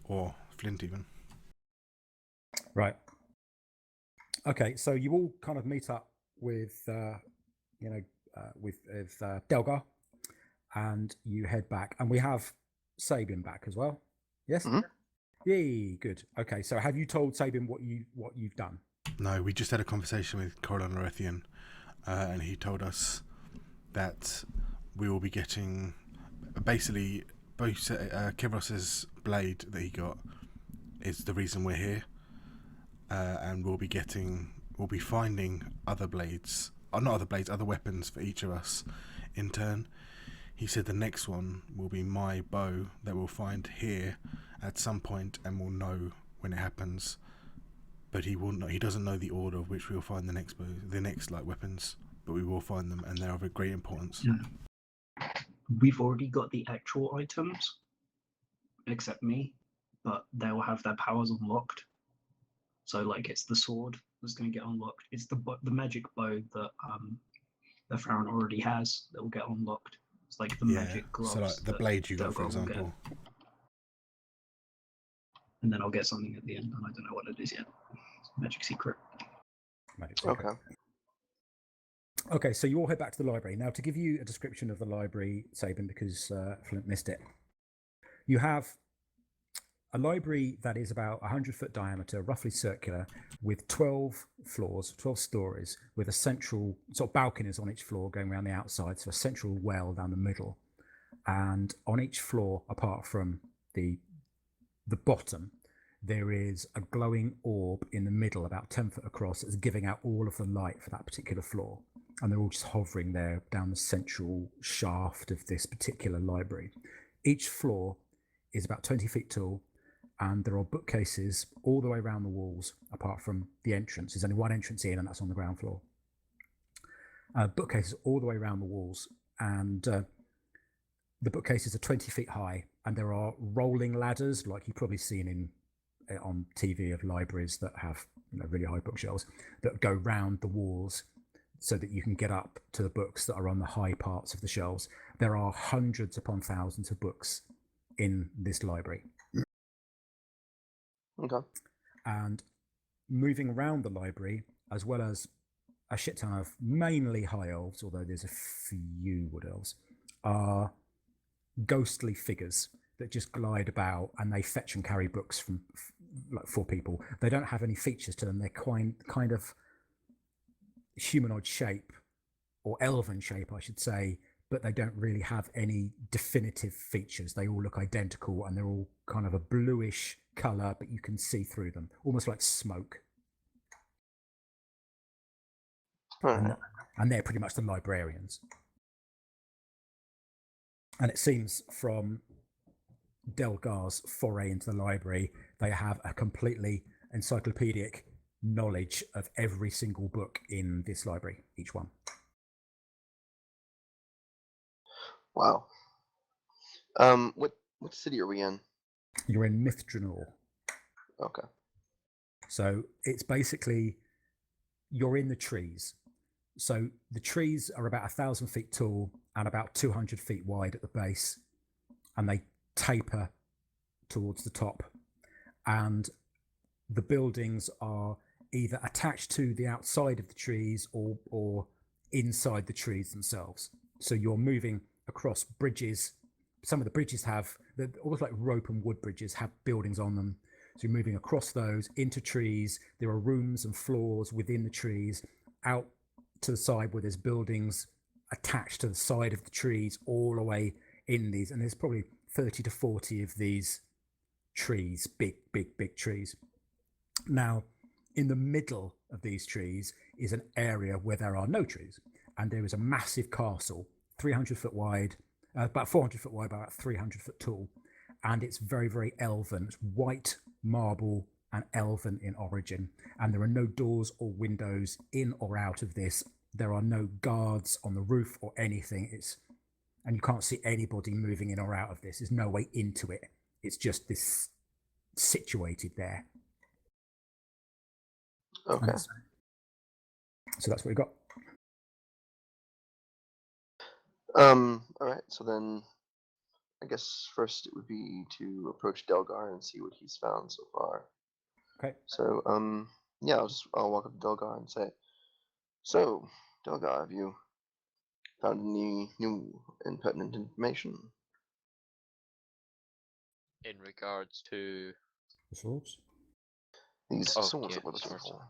Or Flint even. Right. Okay, so you all kind of meet up with, with Delgar, and you head back, and we have Sabin back as well. Yes. Mhm. Yay, good. Okay, so have you told Sabin what you've done? No, we just had a conversation with Coralon Lorethian, and he told us that we will be getting basically both Kivros's blade that he got is the reason we're here, and we'll be finding other blades, or not other blades, other weapons for each of us in turn. He said the next one will be my bow that we'll find here at some point, and we'll know when it happens, but he will not. He doesn't know the order of which we will find the next like weapons, but we will find them, and they are of great importance. We've already got the actual items, except me, but they'll have their powers unlocked. So, like, it's the sword that's going to get unlocked. It's the magic bow that Farron already has that will get unlocked. It's like the magic gloves. So like the blade you got, for example. And then I'll get something at the end, and I don't know what it is yet. It's a magic secret. Magic secret. Okay. Okay, so you all head back to the library. Now, to give you a description of the library, Sabin, because Flint missed it, you have a library that is about 100-foot diameter, roughly circular, with 12 floors, 12 stories, with a central sort of balconies on each floor going around the outside, so a central well down the middle. And on each floor, apart from the bottom, there is a glowing orb in the middle, about 10 foot across, that's giving out all of the light for that particular floor. And they're all just hovering there down the central shaft of this particular library. Each floor is about 20 feet tall, and there are bookcases all the way around the walls, apart from the entrance. There's only one entrance in, and that's on the ground floor. Bookcases all the way around the walls, and the bookcases are 20 feet high, and there are rolling ladders, like you've probably seen on TV of libraries that have really high bookshelves, that go round the walls so that you can get up to the books that are on the high parts of the shelves. There are hundreds upon thousands of books in this library. Okay. And moving around the library, as well as a shit ton of mainly high elves, although there's a few wood elves, are ghostly figures that just glide about, and they fetch and carry books from for people. They don't have any features to them. They're kind of humanoid shape, or elven shape, I should say, but they don't really have any definitive features. They all look identical, and they're all kind of a bluish color, but you can see through them, almost like smoke. And they're pretty much the librarians. And it seems from Delgar's foray into the library, they have a completely encyclopedic knowledge of every single book in this library, each one. Wow. What city are we in? You're in Mithranor. Okay. So it's basically, you're in the trees. So the trees are about 1,000 feet tall and about 200 feet wide at the base, and they taper towards the top. And the buildings are either attached to the outside of the trees or inside the trees themselves. So you're moving across bridges. Some of the bridges have, they're almost like rope and wood bridges, have buildings on them. So you're moving across those into trees. There are rooms and floors within the trees, out to the side where there's buildings attached to the side of the trees, all the way in these. And there's probably 30 to 40 of these trees, big trees. Now, in the middle of these trees is an area where there are no trees, and there is a massive castle, 300 foot wide, about 400 foot wide, about 300 foot tall, and it's very, very elven. It's white marble and elven in origin, and there are no doors or windows in or out of this. There are no guards on the roof or anything. And you can't see anybody moving in or out of this. There's no way into it. It's just this situated there. Okay. So that's what we got. All right. So then, I guess first it would be to approach Delgar and see what he's found so far. Okay. So yeah, I'll walk up to Delgar and say, "So, Delgar, have you found any new and pertinent information?" In regards to The swords. These Oh, swords yeah, that we're looking swords. for.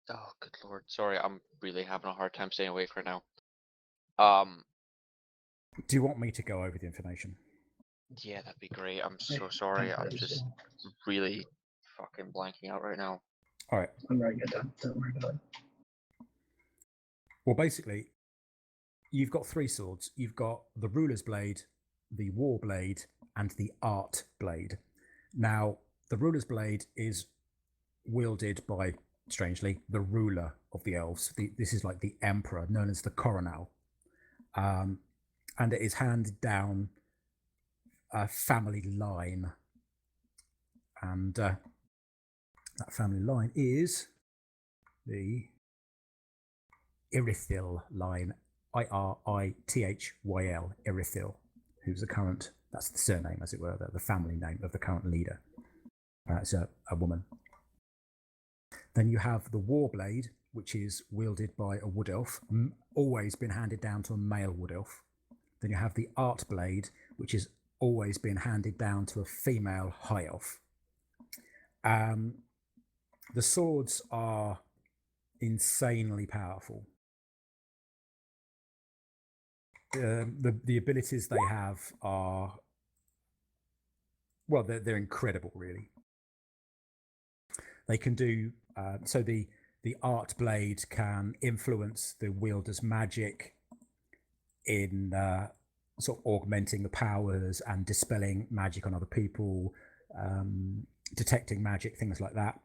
Oh, good lord. Sorry, I'm really having a hard time staying awake right now. Do you want me to go over the information? Yeah, that'd be great. I'm so sorry. I'm just really fucking blanking out right now. All right. I'm writing it down. Don't worry about it. Well, basically, you've got three swords. You've got the ruler's blade, the war blade, and the Art Blade. Now, the Ruler's Blade is wielded by, strangely, the ruler of the elves. This is like the emperor, known as the Coronal. And it is handed down a family line. And that family line is the Irithyll line, Irithyl, Irithyll, who's the current, that's the surname, as it were, the family name of the current leader. It's a woman. Then you have the Warblade, which is wielded by a wood elf, always been handed down to a male wood elf. Then you have the Art Blade, which has always been handed down to a female high elf. The swords are insanely powerful. The abilities they have are, well, they're incredible, really. They can do, so the Art Blade can influence the wielder's magic in sort of augmenting the powers and dispelling magic on other people, detecting magic, things like that.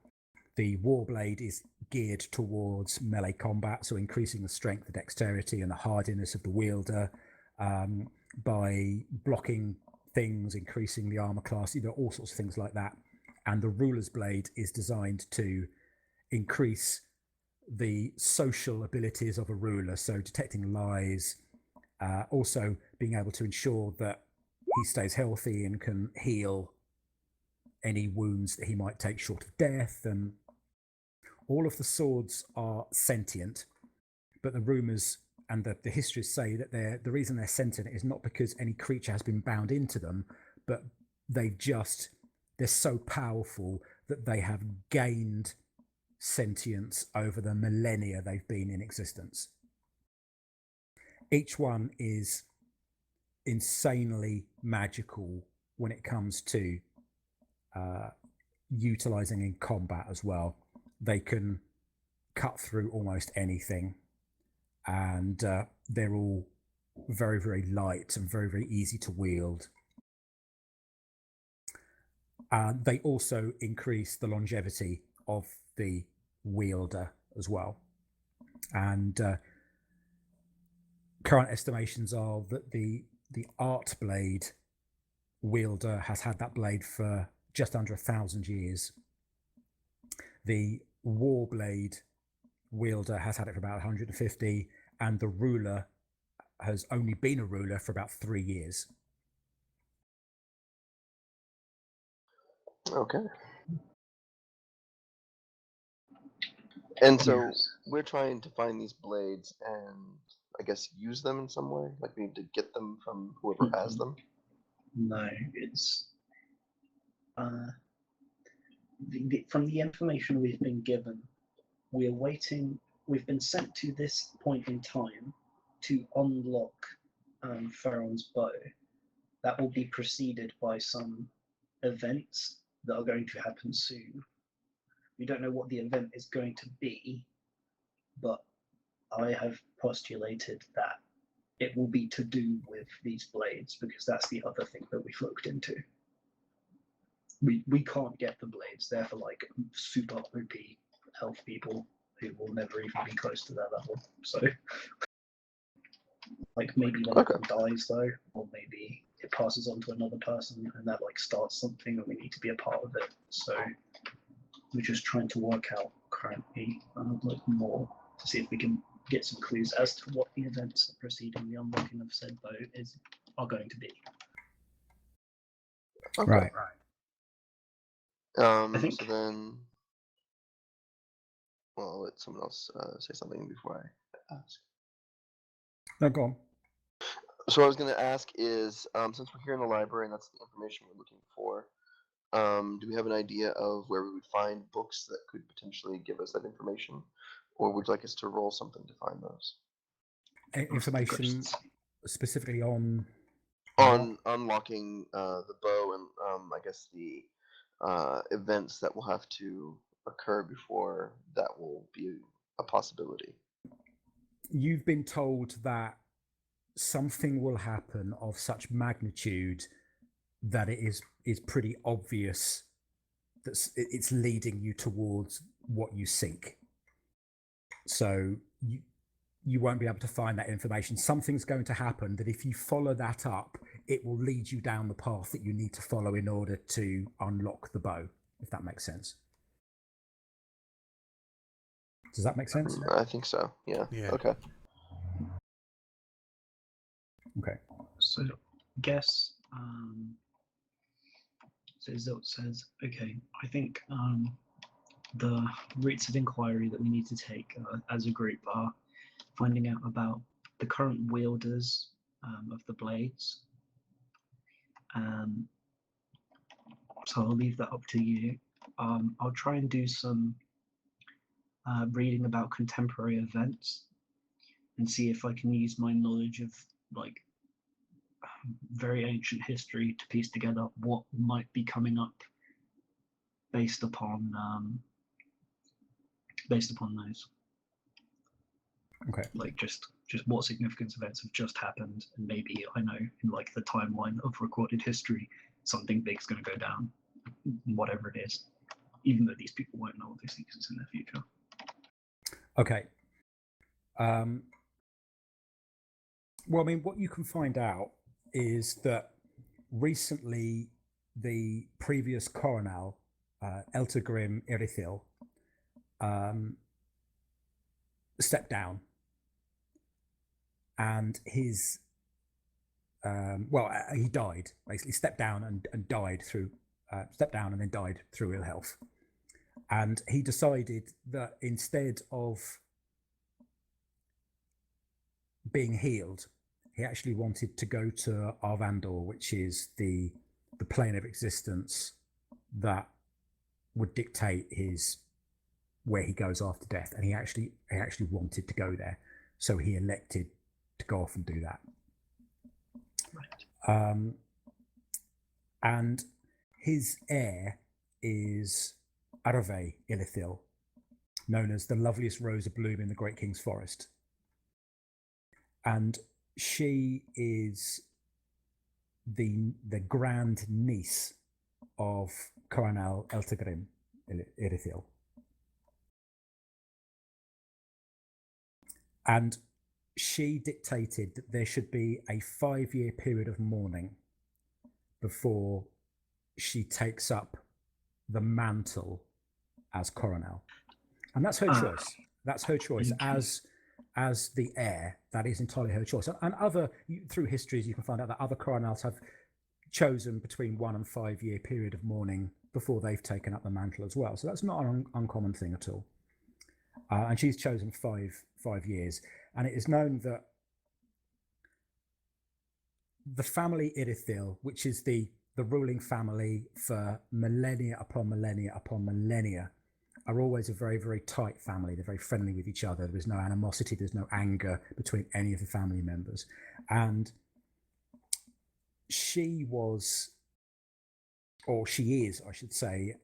The Warblade is geared towards melee combat, so increasing the strength, the dexterity, and the hardiness of the wielder by blocking things, increasing the armor class, all sorts of things like that. And the Ruler's Blade is designed to increase the social abilities of a ruler, so detecting lies, also being able to ensure that he stays healthy and can heal any wounds that he might take short of death. And all of the swords are sentient, but the rumours and the histories say that the reason they're sentient is not because any creature has been bound into them, but they're so powerful that they have gained sentience over the millennia they've been in existence. Each one is insanely magical when it comes to utilizing in combat as well. They can cut through almost anything, and they're all very, very light and very, very easy to wield. They also increase the longevity of the wielder as well. And current estimations are that the Art Blade wielder has had that blade for just under 1,000 years. The Warblade wielder has had it for about 150, and the ruler has only been a ruler for about 3 years. Okay. And so Yes. we're trying to find these blades and I guess use them in some way? Like we need to get them from whoever has them? No, it's from the information we've been given, we're waiting. We've been sent to this point in time to unlock Pharaoh's bow. That will be preceded by some events that are going to happen soon. We don't know what the event is going to be, but I have postulated that it will be to do with these blades, because that's the other thing that we've looked into. We can't get the blades. They're for like super OP health people who will never even be close to their level. So, like maybe one of them dies though, or maybe it passes on to another person and that like starts something and we need to be a part of it. So we're just trying to work out currently like more to see if we can get some clues as to what the events preceding the unlocking of said bow are going to be. Okay. Right. I think- So then, well, I'll let someone else say something before I ask. No, go on. So what I was going to ask is, since we're here in the library and that's the information we're looking for, do we have an idea of where we would find books that could potentially give us that information? Or would you like us to roll something to find those? Information specifically on unlocking the bow and I guess the events that will have to occur before that will be a possibility. You've been told that something will happen of such magnitude that it is pretty obvious that it's leading you towards what you seek. So you won't be able to find that information. Something's going to happen that if you follow that up, it will lead you down the path that you need to follow in order to unlock the bow, if that makes sense. Does that make sense? I think so. Yeah. Yeah. Okay. Okay. So, guess. So Zilt says, okay, I think the routes of inquiry that we need to take as a group are finding out about the current wielders of the blades. So I'll leave that up to you. I'll try and do some reading about contemporary events and see if I can use my knowledge of like very ancient history to piece together what might be coming up based upon those. Okay. Like just what significant events have just happened, and maybe I know in like the timeline of recorded history something big's going to go down, whatever it is, even though these people won't know obviously because it's in their future. Okay. Well, I mean, what you can find out is that recently the previous coronel, Eltergrim Irithil, stepped down, and his he died, basically stepped down and died through stepped down and then died through ill health. And he decided that instead of being healed, he actually wanted to go to Arvandor, which is the plane of existence that would dictate his where he goes after death. And he actually wanted to go there, so he elected to go off and do that. Right. And his heir is Arave Ilithil, known as the loveliest rose of bloom in the Great King's Forest. And she is the grand niece of Coronel Eltegrim Irithil. And she dictated that there should be a 5-year period of mourning before she takes up the mantle as coronel. And that's her choice. That's her choice. As the heir, that is entirely her choice. And through histories, you can find out that other coronels have chosen between 1 and 5 year period of mourning before they've taken up the mantle as well. So that's not an uncommon thing at all. And she's chosen 5 years. And it is known that the family Irithil, which is the ruling family for millennia upon millennia upon millennia, are always a very, very tight family. They're very friendly with each other. There's no animosity, there's no anger between any of the family members. And she was, or she is, I should say,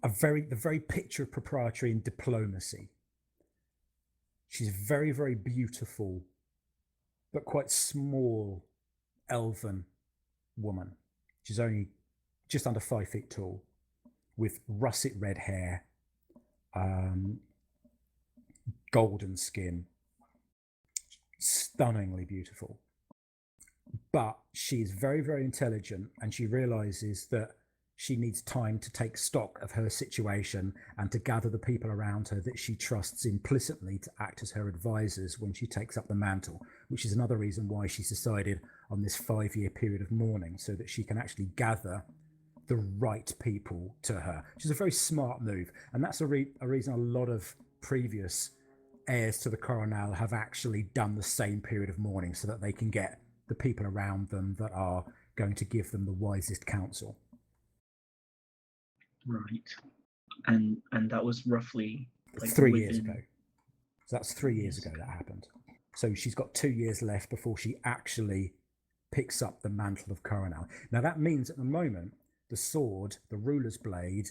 the very picture of propriety and diplomacy. She's a very, very beautiful, but quite small elven woman. She's only just under 5 feet tall, with russet red hair, golden skin, stunningly beautiful. But she's very, very intelligent, and she realizes that she needs time to take stock of her situation and to gather the people around her that she trusts implicitly to act as her advisors when she takes up the mantle, which is another reason why she's decided on this 5-year period of mourning, so that she can actually gather the right people to her. Which is a very smart move, and that's a reason a lot of previous heirs to the coronel have actually done the same period of mourning, so that they can get the people around them that are going to give them the wisest counsel. Right. And that was roughly like 3 years ago. So that's 3 years ago that happened. So she's got 2 years left before she actually picks up the mantle of coronel. Now that means at the moment, the sword, the ruler's blade,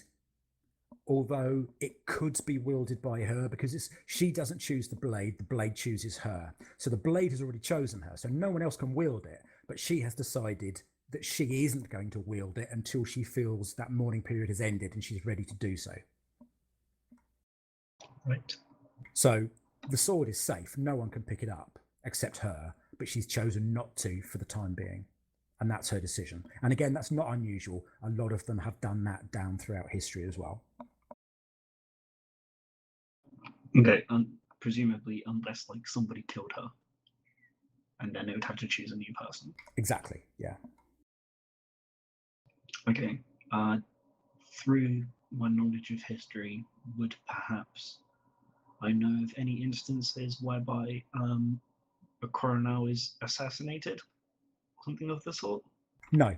although it could be wielded by her, because she doesn't choose the blade chooses her. So the blade has already chosen her, so no one else can wield it. but she has decided that she isn't going to wield it until she feels that mourning period has ended and she's ready to do so. Right. So the sword is safe. No one can pick it up except her, but she's chosen not to for the time being. And that's her decision. And again, that's not unusual. A lot of them have done that down throughout history as well. Okay, presumably unless like somebody killed her, and then it would have to choose a new person. Exactly, yeah. Okay. Through my knowledge of history, would perhaps I know of any instances whereby a coronel is assassinated, something of the sort? No,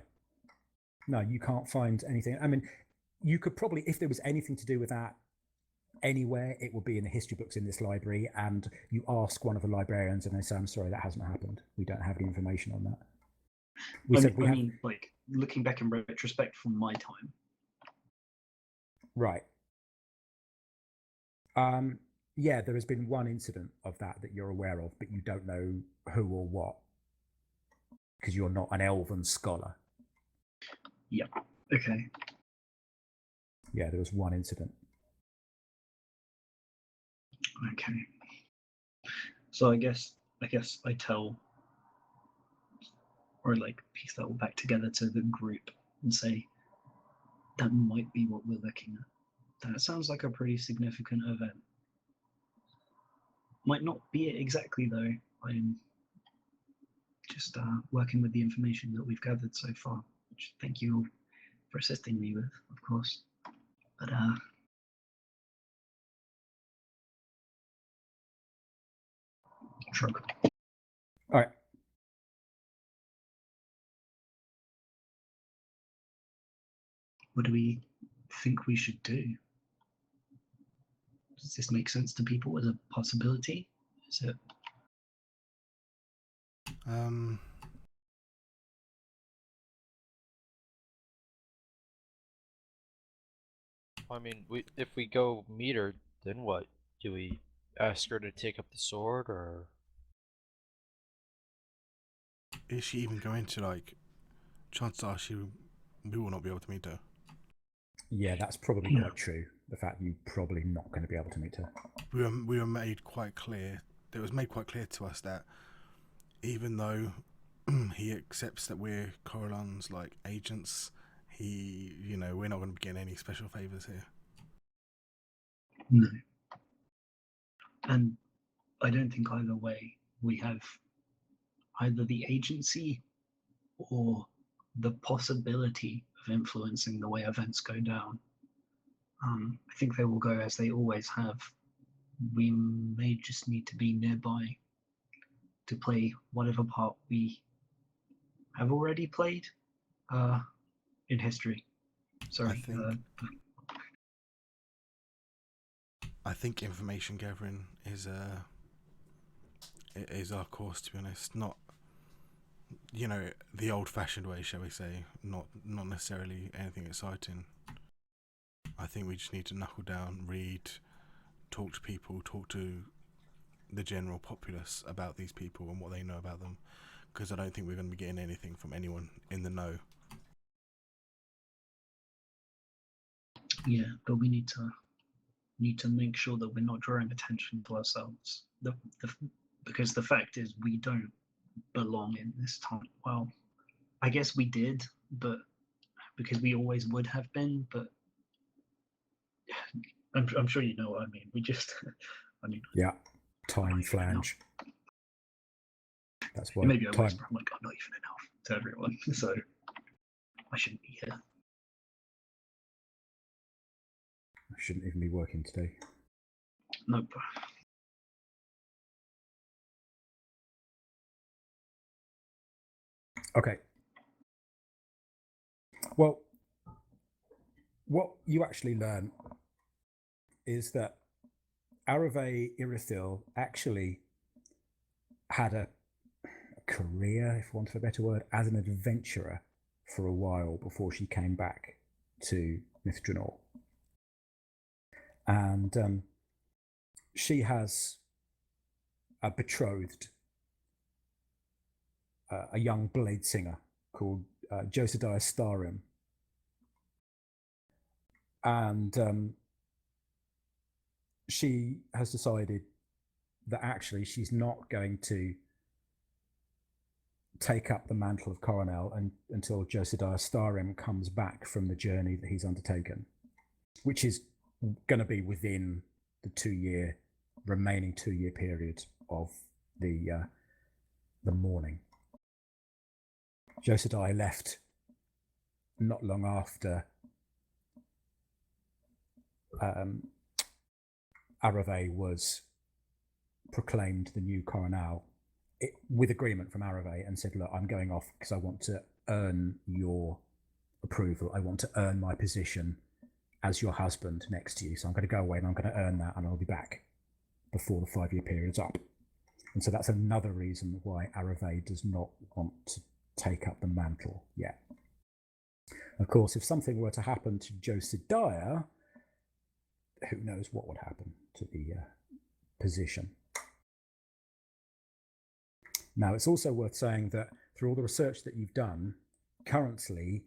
you can't find anything. I mean, you could probably, if there was anything to do with that anywhere, it would be in the history books in this library, and you ask one of the librarians and they say, I'm sorry, that hasn't happened. We don't have any information on that. I mean, like, looking back in retrospect from my time. Right. Yeah, there has been one incident of that you're aware of, but you don't know who or what, because you're not an elven scholar. Yeah. Okay. Yeah, there was one incident. Okay. So I guess I tell, or like piece that all back together to the group and say that might be what we're looking at. That sounds like a pretty significant event. Might not be it exactly though. I'm just working with the information that we've gathered so far, which thank you all for assisting me with, of course. But shrug. All right. What do we think we should do? Does this make sense to people as a possibility? Is it? I mean, if we go meet her, then what? Do we ask her to take up the sword, or is she even going to, like, chances are we will not be able to meet her. Yeah, that's probably quite true. The fact you're probably not going to be able to meet her. We were made quite clear. It was made quite clear to us that even though he accepts that we're Coralon's like agents, we're not going to be getting any special favors here. No. And I don't think either way we have either the agency or the possibility of influencing the way events go down. I think they will go as they always have. We may just need to be nearby to play whatever part we have already played in history. Sorry. I think information gathering is our course, to be honest. Not, the old-fashioned way, shall we say. Not necessarily anything exciting. I think we just need to knuckle down, read, talk to people, talk to the general populace about these people and what they know about them, because I don't think we're going to be getting anything from anyone in the know. Yeah, but we need to make sure that we're not drawing attention to ourselves. Because the fact is we don't belong in this time. Well, I guess we did, but because we always would have been, but I'm sure you know what I mean. We just, yeah, time flange. That's why. Maybe I whisper. I'm like, I'm not even enough to everyone, so I shouldn't be here. I shouldn't even be working today. Nope. Okay. Well, what you actually learn is that Arave Irithil actually had a career, if I want a better word, as an adventurer for a while before she came back to Mithranor. And she has a betrothed a young blade singer called Josidiah Starim. And she has decided that actually she's not going to take up the mantle of Coronel until Josidiah Starim comes back from the journey that he's undertaken, which is going to be within the remaining 2 year period of the mourning. Josidiah left not long after Arave was proclaimed the new Coronel, with agreement from Arave, and said, look, I'm going off because I want to earn your approval. I want to earn my position as your husband next to you. So I'm going to go away and I'm going to earn that, and I'll be back before the 5 year period's up. And so that's another reason why Arave does not want to take up the mantle yet. Of course, if something were to happen to Josidiah, who knows what would happen to the position. Now, it's also worth saying that through all the research that you've done, currently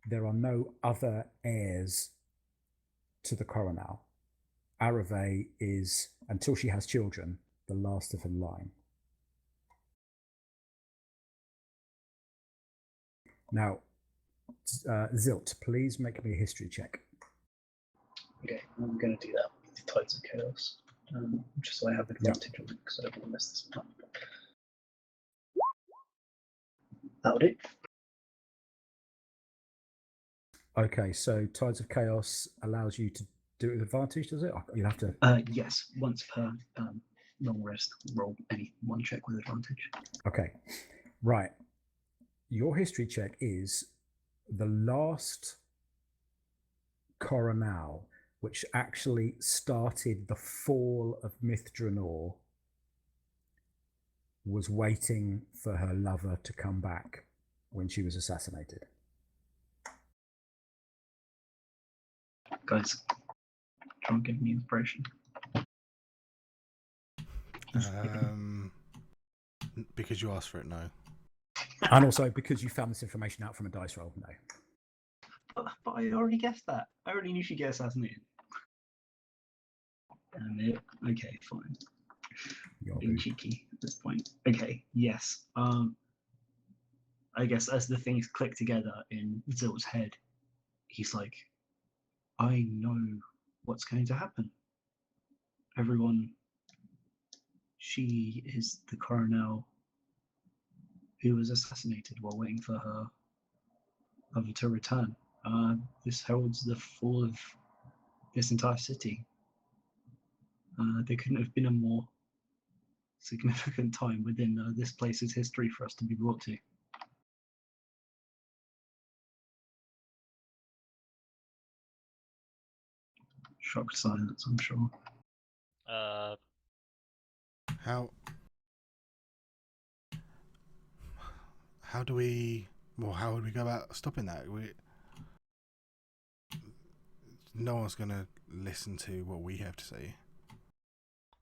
there are no other heirs to the Coronel. Arave is, until she has children, the last of her line. Now, Zilt, please make me a history check. Okay, I'm going to do that with Tides of Chaos, just so I have advantage on it, because I don't want to mess this up. That'll do. Okay, so Tides of Chaos allows you to do it with advantage, does it? You'll have to... Yes, once per long rest, roll any one check with advantage. Okay, right. Your history check is the last Coronal, which actually started the fall of Mithranor, was waiting for her lover to come back when she was assassinated. Guys, try and give me inspiration. Because you asked for it, no. And also because you found this information out from a dice roll, no. But I already guessed that. I already knew she'd get assassinated. Okay, fine. You're Being cheeky at this point. Okay, yes. I guess as the things click together in Zilt's head, he's like, I know what's going to happen. Everyone, she is the Coronel who was assassinated while waiting for her lover to return. This heralds the fall of this entire city. There couldn't have been a more significant time within this place's history for us to be brought to. Shocked silence, I'm sure. How do we... Well, how would we go about stopping that? No one's going to listen to what we have to say.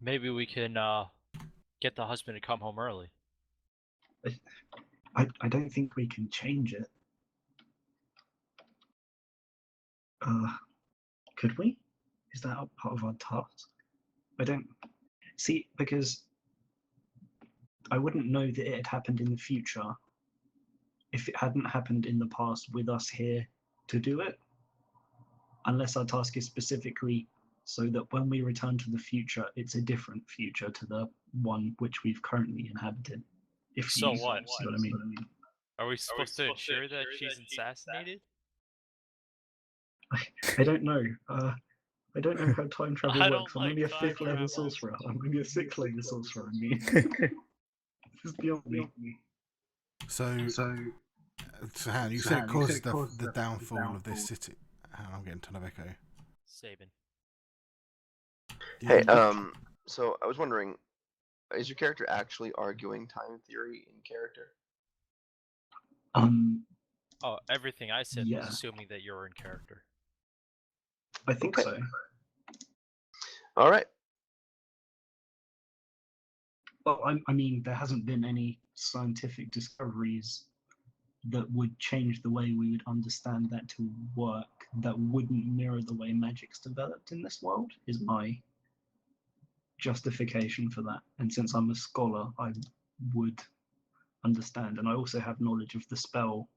Maybe we can get the husband to come home early. I don't think we can change it. Could we? Is that part of our task? I don't see, because I wouldn't know that it had happened in the future if it hadn't happened in the past with us here to do it, unless our task is specifically so that when we return to the future, it's a different future to the one which we've currently inhabited. If So you what? see what I mean. Are we supposed to ensure that she's assassinated? I don't know. I don't know how time travel I works. don't I'm only a like time 5th level travel. sorcerer. I'm only a 6th level sorcerer. I mean, this is beyond me. So Han, you said it caused the downfall of this city. I'm getting a ton of echo. Sabin. Hey, so I was wondering, is your character actually arguing time theory in character? Oh, everything I said Yeah. was assuming that you're in character. I think so. All right. Well, I mean, there hasn't been any scientific discoveries that would change the way we would understand that to work that wouldn't mirror the way magic's developed in this world, is my justification for that. And since I'm a scholar, I would understand. And I also have knowledge of the spell,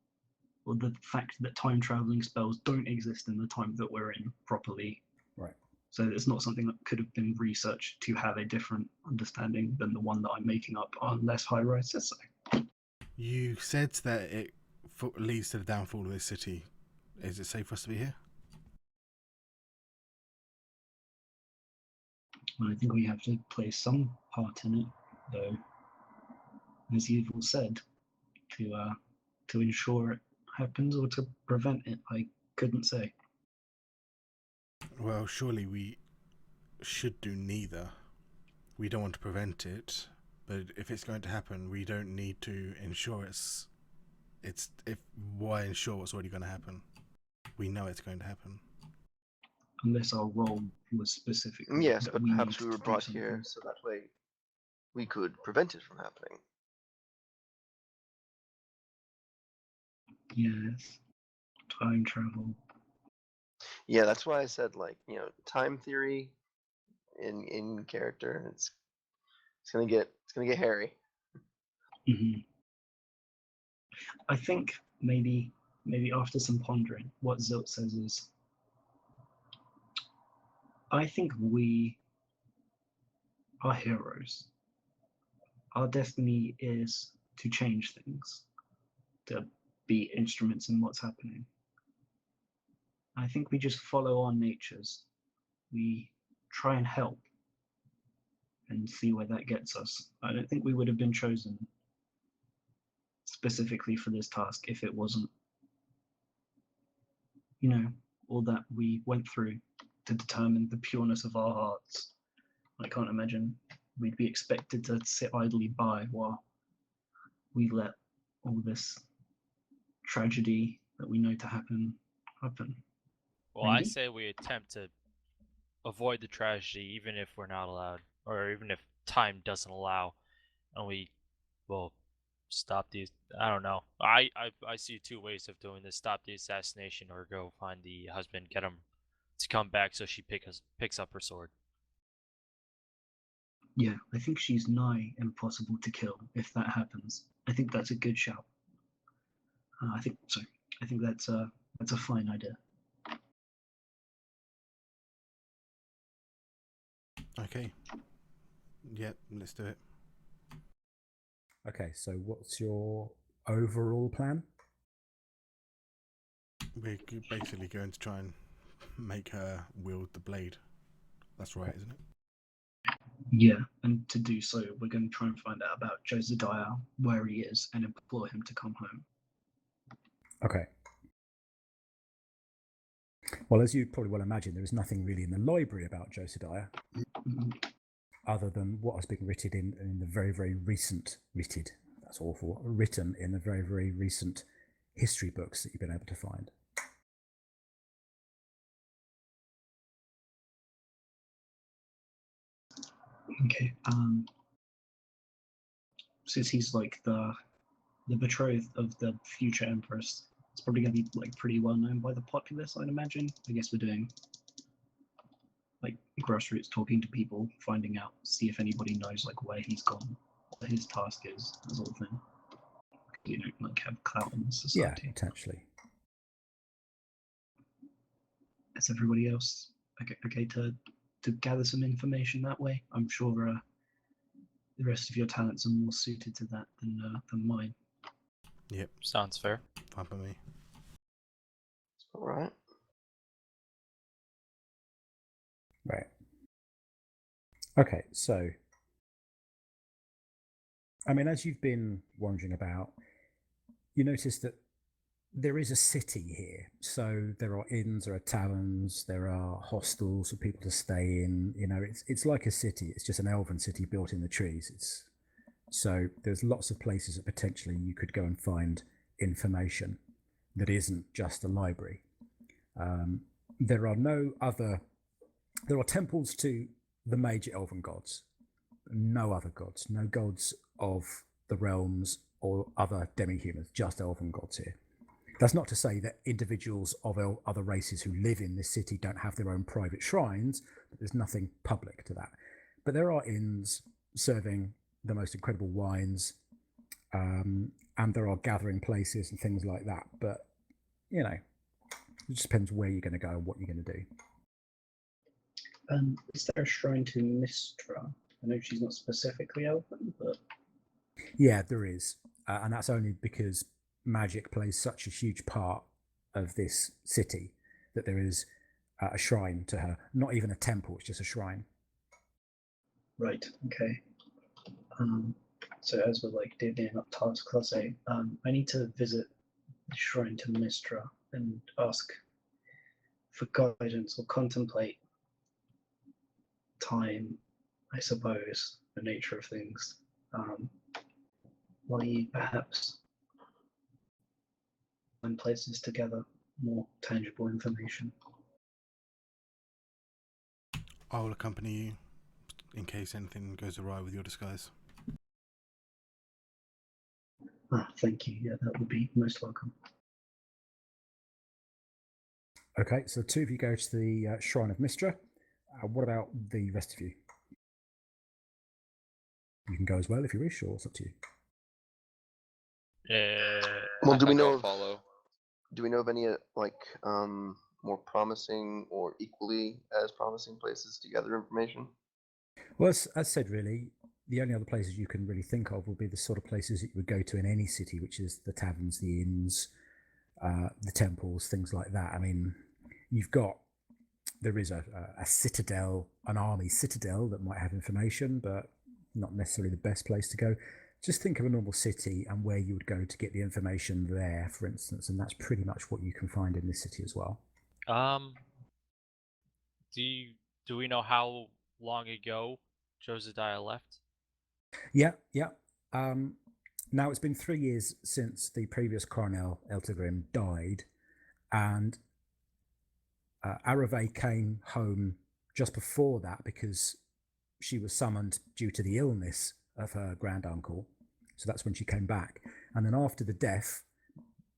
or the fact that time traveling spells don't exist in the time that we're in properly. Right. So it's not something that could have been researched to have a different understanding than the one that I'm making up, unless High Rise says so. You said that it leads to the downfall of this city. Is it safe for us to be here? I think we have to play some part in it, though, as you've all said, to ensure it happens or to prevent it. I couldn't say. Well, surely we should do neither. We don't want to prevent it, but if it's going to happen, we don't need to ensure why ensure what's already going to happen? We know it's going to happen. Unless our role was specifically. Yes, that but we perhaps need we were to do brought here something. so that way we could prevent it from happening. Yes. Time travel. Yeah, that's why I said, like, you know, time theory in character. It's gonna get hairy. Mm-hmm. I think maybe after some pondering, what Zilt says is, I think we are heroes. Our destiny is to change things, to be instruments in what's happening. I think we just follow our natures. We try and help and see where that gets us. I don't think we would have been chosen specifically for this task if it wasn't, you know, all that we went through to determine the pureness of our hearts. I can't imagine we'd be expected to sit idly by while we let all this tragedy that we know to happen. Well, I Maybe? say we attempt to avoid the tragedy, even if we're not allowed, or even if time doesn't allow, and we will stop these. I don't know. I see two ways of doing this: stop the assassination, or go find the husband, get him to come back so she picks up her sword. Yeah, I think she's nigh impossible to kill if that happens. I think that's a good shout. I think that's a fine idea. Okay. Yep, let's do it. Okay, so what's your overall plan? We're basically going to try and make her wield the blade. That's right, isn't it? Yeah, and to do so, we're going to try and find out about Josiah, where he is, and implore him to come home. Okay. Well, as you probably well imagine, there is nothing really in the library about Josiah, other than what has been written in the very, very recent, that's awful, written in the very, very recent history books that you've been able to find. Okay. Since he's like the betrothed of the future empress, it's probably going to be like pretty well known by the populace, I'd imagine. I guess we're doing like grassroots talking to people, finding out, see if anybody knows like where he's gone, what his task is, that sort of thing. You know, like have clout in society. Yeah, potentially. Is everybody else okay to gather some information that way? I'm sure the rest of your talents are more suited to that than mine. Yep, Sounds fair. fine for me. All right. Right. Okay, so I mean, as you've been wandering about, you notice that there is a city here. So there are inns, there are taverns, there are hostels for people to stay in. You know, it's like a city. It's just an elven city built in the trees. So there's lots of places that potentially you could go and find information that isn't just a library. There are temples to the major elven gods, no other gods, no gods of the realms or other demi-humans, just elven gods here. That's not to say that individuals of other races who live in this city don't have their own private shrines, but there's nothing public to that. But there are inns serving the most incredible wines, and there are gathering places and things like that. But, you know, it just depends where you're going to go and what you're going to do. Is there a shrine to Mistra? I know she's not specifically elven, but Yeah, there is. And that's only because magic plays such a huge part of this city that there is a shrine to her. Not even a temple, it's just a shrine. right, okay. So as we're like divvying up tasks, I'll say, I need to visit the shrine to Mistra and ask for guidance or contemplate time, I suppose, the nature of things. While you perhaps find places together, more tangible information. I will accompany you in case anything goes awry with your disguise. Thank you. Yeah, that would be most welcome. Okay, so the two of you go to the Shrine of Mistra. What about the rest of you? You can go as well if you wish, or it's up to you. Well, I do we think know I'll of, follow. do we know of any more promising or equally as promising places to gather information? Well, as said, really, the only other places you can really think of will be the sort of places that you would go to in any city, which is the taverns, the inns, the temples, things like that. I mean, there is a citadel, an army citadel that might have information, but not necessarily the best place to go. Just think of a normal city and where you would go to get the information there, for instance, and that's pretty much what you can find in this city as well. Do we know how long ago Josiah left? Yeah. Now it's been 3 years since the previous Coronel Eltigrim died, and Arave came home just before that because she was summoned due to the illness of her granduncle. So that's when she came back. And then after the death,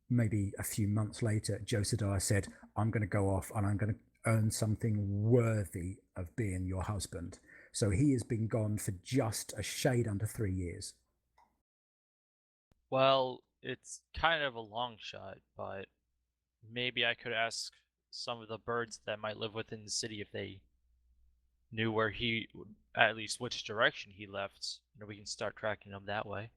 maybe a few months later, Josiah said, I'm going to go off and I'm going to earn something worthy of being your husband. So he has been gone for just a shade under 3 years. Well, it's kind of a long shot, but maybe I could ask some of the birds that might live within the city if they knew where at least which direction he left, and we can start tracking him that way.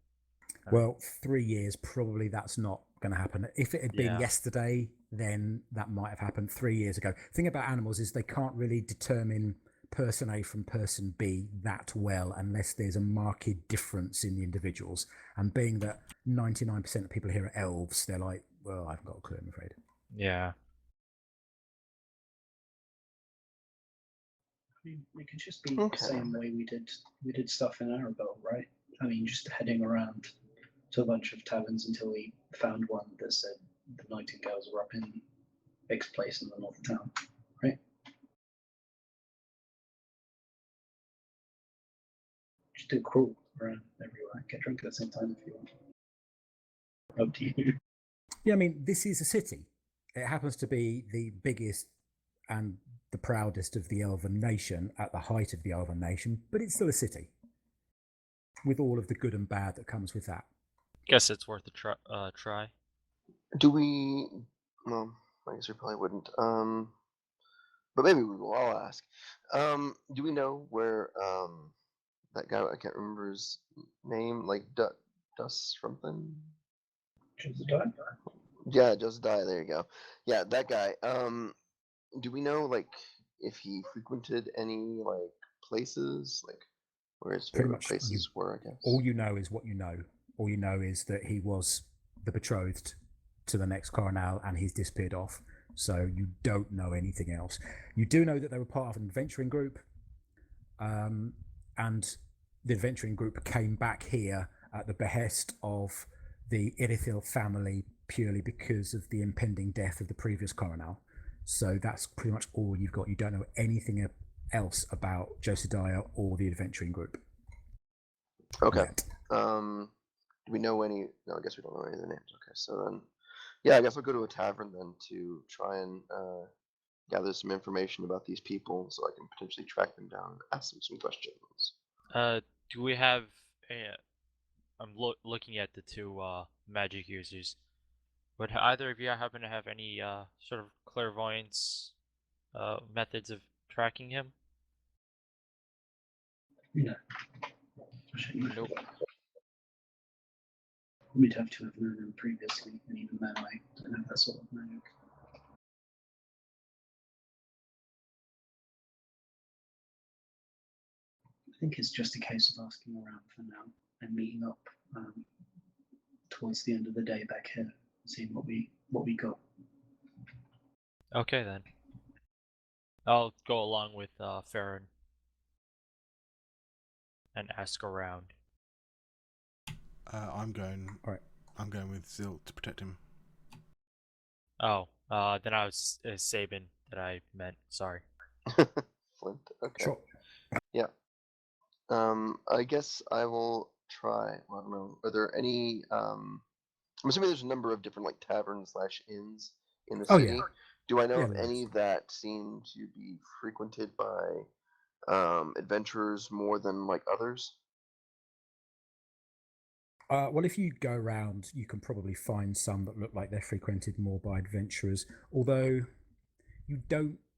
Well, 3 years, probably that's not going to happen. If it had been Yeah. yesterday, then that might have happened 3 years ago. The thing about animals is they can't really determine person A from person B that well unless there's a marked difference in the individuals. And being that 99% of people here are elves, they're like, well, I haven't got a clue, I'm afraid. Yeah. I mean, it could just be Okay. the same way we did stuff in Arabelle, right? I mean, just heading around to a bunch of taverns until we found one that said the Nightingales were up in X place in the north of town, right? Just do crawl around everywhere. Get drunk at the same time if you want. Up to you. Yeah, I mean, this is a city. It happens to be the biggest and the proudest of the Elven nation at the height of the Elven nation, but it's still a city with all of the good and bad that comes with that. Guess it's worth a try. Do we? Well, I guess we probably wouldn't. But maybe we will. I'll ask. Do we know where that guy? I can't remember his name. Like Dust something. Yeah, Josiah. There you go. Yeah, that guy. Do we know like if he frequented any like places, like where his Pretty favorite much places were? I guess. All you know is what you know. All you know is that he was the betrothed to the next Coronel and he's disappeared off. So you don't know anything else. You do know that they were part of an adventuring group, and the adventuring group came back here at the behest of the Irithil family purely because of the impending death of the previous Coronel. So that's pretty much all you've got. You don't know anything else about Josiah or the adventuring group. Okay. yet. Do we know any? No, I guess we don't know any of the names. Okay, so then, yeah, I guess I'll go to a tavern then to try and gather some information about these people, so I can potentially track them down and ask them some questions. Do we have? I'm looking at the two magic users. Would either of you happen to have any sort of clairvoyance methods of tracking him? No. Nope. We'd have to have known him previously, and even then, I don't have that sort of magic. I think it's just a case of asking around for now and meeting up towards the end of the day back here, and seeing what we got. Okay then. I'll go along with Farron and ask around. I'm going. Alright. I'm going with Zilt to protect him. Oh, then I was Sabin that I meant. Sorry. Flint. Okay. Sure. Yeah. I guess I will try. Well, I don't know. Are there any? I'm assuming there's a number of different like taverns / inns in the Oh, city. yeah. Do I know Yeah, of there any is. that seem to be frequented by adventurers more than like others? Well, if you go around, you can probably find some that look like they're frequented more by adventurers. Although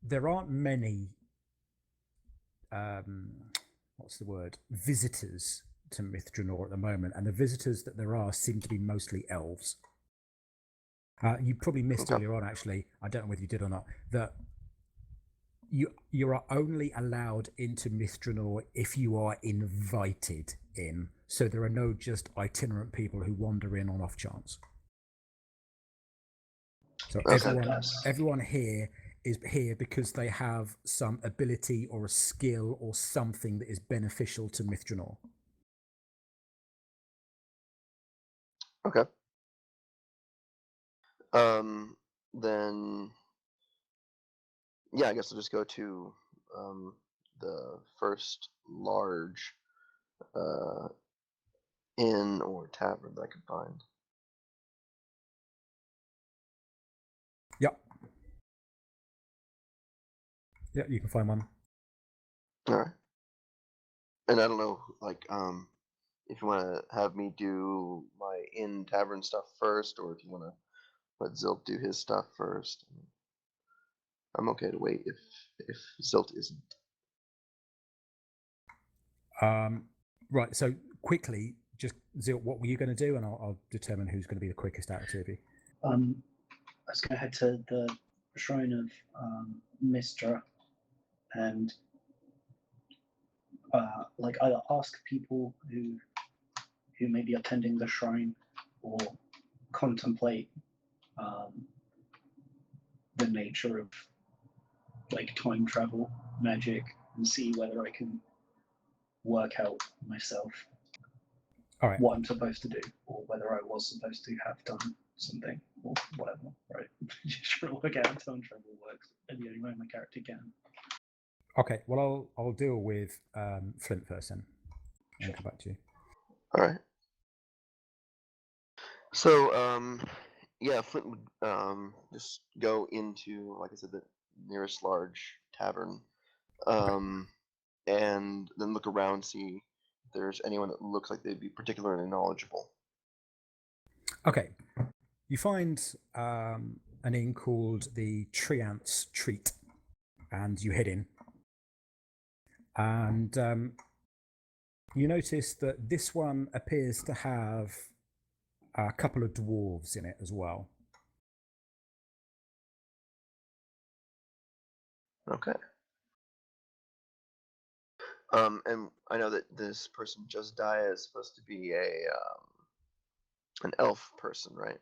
there aren't many. What's the word? Visitors to Mithranor at the moment, and the visitors that there are seem to be mostly elves. You probably missed Okay. earlier on, actually. I don't know whether you did or not. That you are only allowed into Mithranor if you are invited in. So there are no just itinerant people who wander in on off chance. So Okay. everyone here is here because they have some ability or a skill or something that is beneficial to Mithranor. Okay. Then yeah, I guess I'll just go to the first large inn or tavern that I could find. Yep. Yeah, you can find one. All right. And I don't know, like, if you want to have me do my inn tavern stuff first, or if you want to let Zilt do his stuff first. I'm okay to wait if Zilt isn't. Right. So quickly, just Zil, what were you going to do, and I'll determine who's going to be the quickest out of two of you. I was going to head to the shrine of Mistra and like either ask people who may be attending the shrine or contemplate the nature of like time travel magic and see whether I can work out myself All right. what I'm supposed to do or whether I was supposed to have done something or whatever, right? Just trying to work out how time travel works and the only way my character can. Okay. Well, I'll deal with Flint first then, and Sure. come back to you. All right. So, yeah, Flint would just go into, like I said, the nearest large tavern, and then look around, see if there's anyone that looks like they'd be particularly knowledgeable. Okay. You find an inn called the Treant's Treat, and you head in. And you notice that this one appears to have a couple of dwarves in it as well. Okay. And I know that this person Josiah is supposed to be an elf person, right?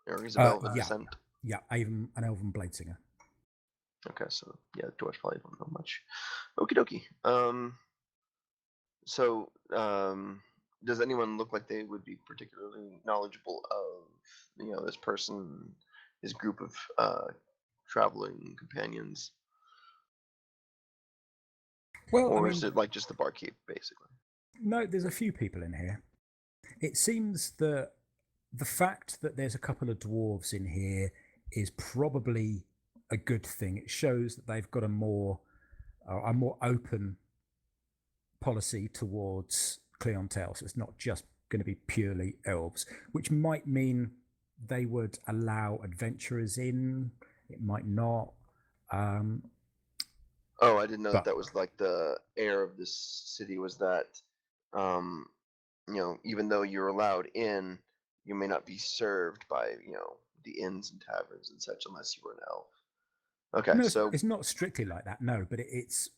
Or he's of elven Yeah. descent. Yeah, an elven blade singer. Okay, so yeah, dwarves probably don't know much. Okie dokie. So, does anyone look like they would be particularly knowledgeable of, this person, his group of traveling companions? Well, Or I is mean, it like just the barkeep, basically? No, there's a few people in here. It seems that the fact that there's a couple of dwarves in here is probably a good thing. It shows that they've got a more open policy towards clientele. So it's not just going to be purely elves, which might mean they would allow adventurers in. It might not. Oh, I didn't know But- that was like the air of this city was that, even though you're allowed in, you may not be served by, the inns and taverns and such unless you were an elf. Okay, No, so it's not strictly like that. No, but it's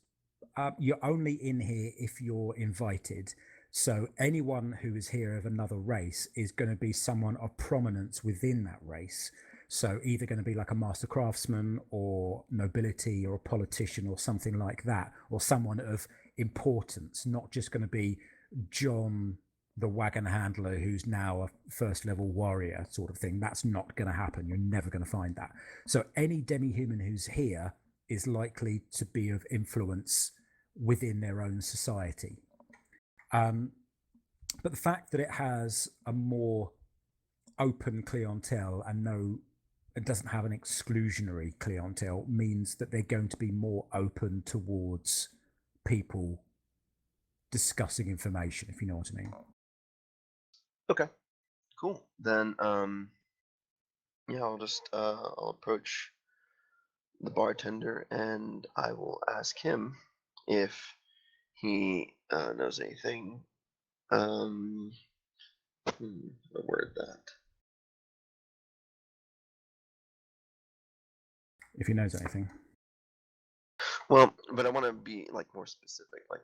you're only in here if you're invited. So anyone who is here of another race is going to be someone of prominence within that race. So either going to be like a master craftsman or nobility or a politician or something like that, or someone of importance, not just going to be John the wagon handler who's now a first level warrior sort of thing. That's not going to happen. You're never going to find that. So any demi-human who's here is likely to be of influence within their own society. But the fact that it has a more open clientele and it doesn't have an exclusionary clientele means that they're going to be more open towards people discussing information, if you know what I mean. okay, cool. Then I'll approach the bartender and I will ask him if he knows anything. A word that. If he knows anything. Well, but I want to be like more specific. Like,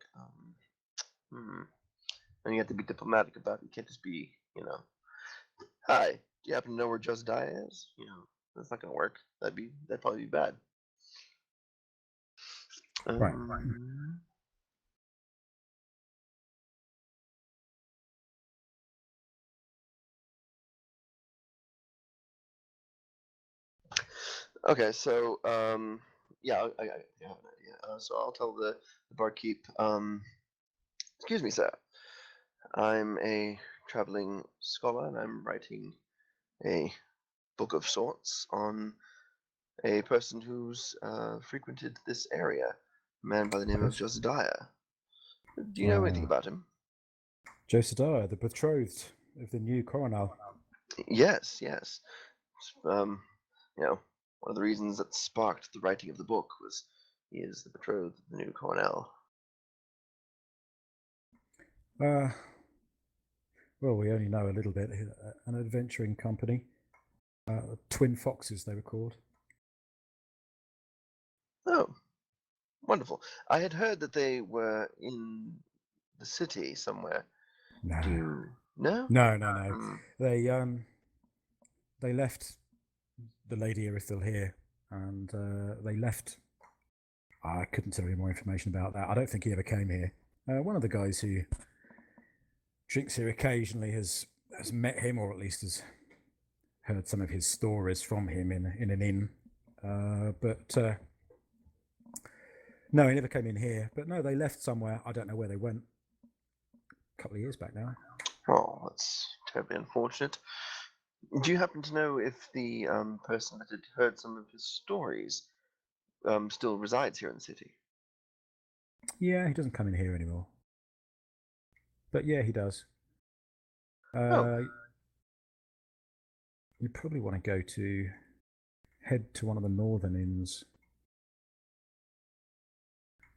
and you have to be diplomatic about it. You can't just be, hi. Do you happen to know where Josiah is? That's not gonna work. That'd probably be bad. Right. Okay, so yeah, I have an idea. So I'll tell the barkeep. Excuse me, sir. I'm a traveling scholar, and I'm writing a book of sorts on a person who's frequented this area, a man by the name of Josiah. Do you know anything about him? Josiah, the betrothed of the new coronel. Yes. One of the reasons that sparked the writing of the book was he is the betrothed of the new coronel. Well, we only know a little bit. An adventuring company. Twin Foxes, they were called. Oh, wonderful. I had heard that they were in the city somewhere. No. Do you know? No. They left the Lady Erithil here, and they left. I couldn't tell you more information about that. I don't think he ever came here. One of the guys who drinks here occasionally has met him, or at least has heard some of his stories from him in an inn. But no, he never came in here. But no, they left somewhere. I don't know where they went. A couple of years back now. Oh, that's terribly unfortunate. Do you happen to know if the person that had heard some of his stories still resides here in the city? Yeah, he doesn't come in here anymore. But yeah, he does. You probably want to head to one of the northern inns.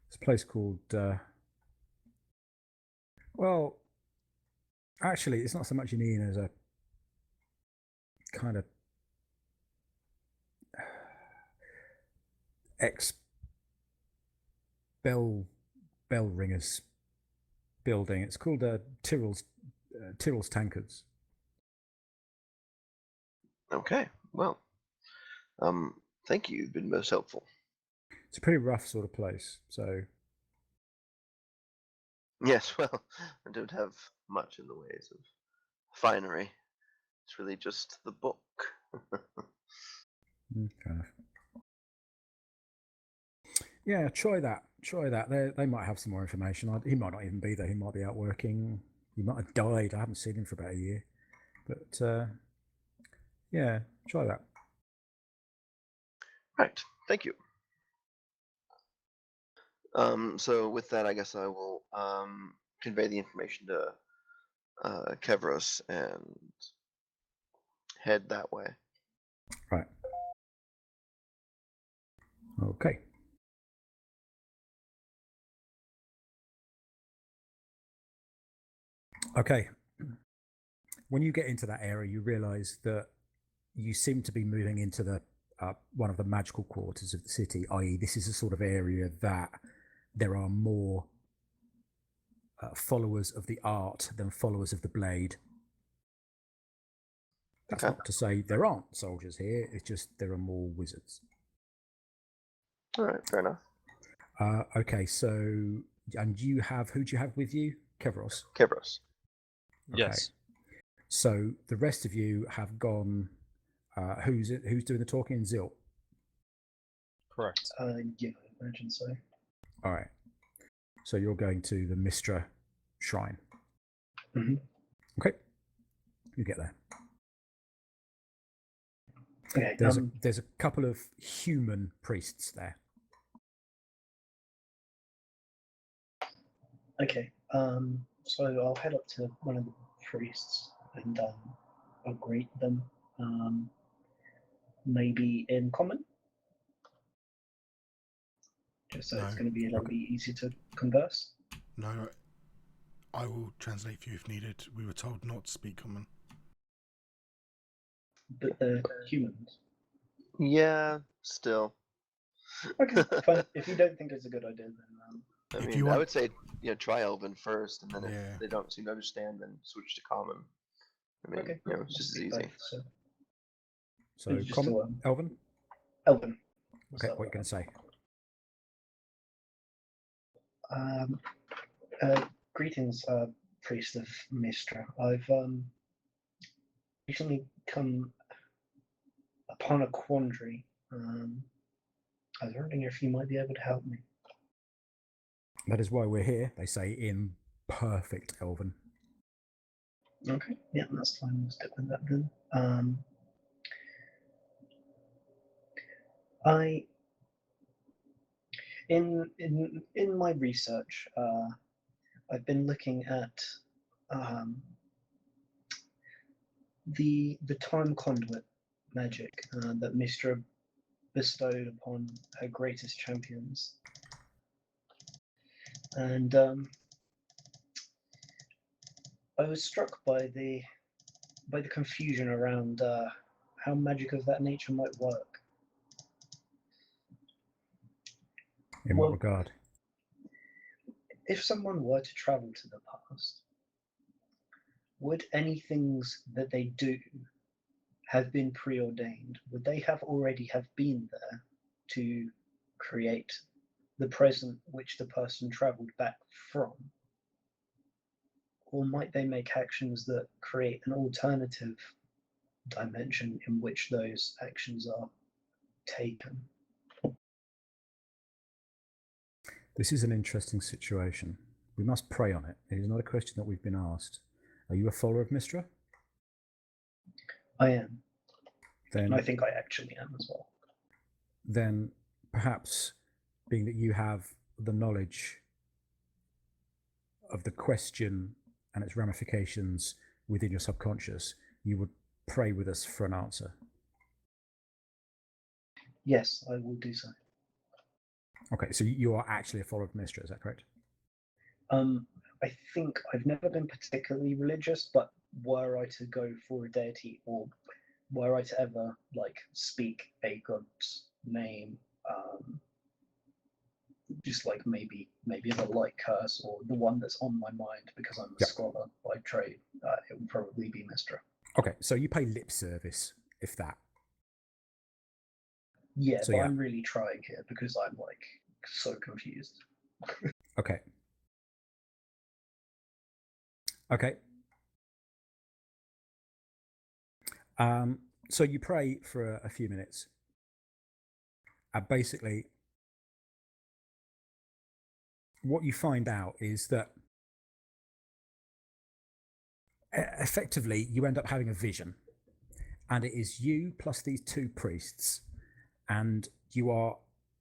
It's a place called. Well, actually, it's not so much an inn as a kind of ex bell ringers building. It's called Tyrrell's Tankards. Okay, well, thank you. You've been most helpful. It's a pretty rough sort of place. So yes, well, I don't have much in the ways of finery. It's really just the book. kind of. Yeah, try that. Try that. They might have some more information. He might not even be there. He might be out working. He might have died. I haven't seen him for about a year. But yeah, try that. Right. Thank you. So with that, I guess I will convey the information to Kevros and head that way. Right. Okay. Okay. When you get into that area, you realize that you seem to be moving into the one of the magical quarters of the city, i.e., this is a sort of area that there are more followers of the art than followers of the blade. That's Okay. not to say there aren't soldiers here, it's just there are more wizards. All right. Fair enough. Okay, so, and who do you have with you? Kevros. Kevros. Okay. Yes. So the rest of you have gone. Who's doing the talking? Zilt. Correct. Yeah, I imagine so. All right. So you're going to the Mistra shrine. Mm-hmm. Okay. You get there. Okay. There's a couple of human priests there. Okay. So I'll head up to one of the priests and I'll greet them. Maybe in common, just so it's No. going to be a little Okay. bit easier to converse. No, I will translate for you if needed. We were told not to speak common. But they're humans. Yeah. Still. Okay, fine. If you don't think it's a good idea, then I If mean, you I want- would say try Elven first, and then Yeah. if they don't seem to understand, then switch to Common. I mean, okay. it's just as Speak easy. both, so So just common, to, Elven. Elven. Okay, So, what are you going to say? Greetings, priest of Mistra. I've recently come upon a quandary. I was wondering if you might be able to help me. That is why we're here. They say in perfect Elven. Okay, yeah, that's fine. We'll stick with that then. I in my research, I've been looking at the time conduit magic that Mistra bestowed upon her greatest champions, and I was struck by the confusion around how magic of that nature might work. In Well, what regard? if someone were to travel to the past, would any things that they do have been preordained? Would they have already have been there to create the present which the person traveled back from? Or might they make actions that create an alternative dimension in which those actions are taken? This is an interesting situation. We must pray on it. It is not a question that we've been asked. Are you a follower of Mistra? I am. Then, And I think I actually am as well. then perhaps, being that you have the knowledge of the question and its ramifications within your subconscious, you would pray with us for an answer. Yes, I will do so. Okay, so you are actually a follower of Mistra, is that correct? I think I've never been particularly religious, but were I to go for a deity, or were I to ever speak a god's name, just maybe the light curse, or the one that's on my mind because I'm a scholar by trade, it would probably be Mistra. Okay, so you pay lip service, if that. Yeah, So, but yeah. I'm really trying here because I'm so confused. Okay. Okay. So you pray for a few minutes. Basically, what you find out is that effectively you end up having a vision, and it is you plus these two priests, and you are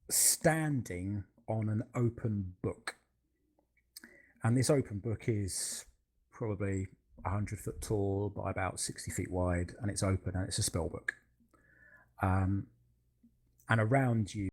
standing on an open book. And this open book is probably 100 foot tall by about 60 feet wide, and it's open, and it's a spell book. And around you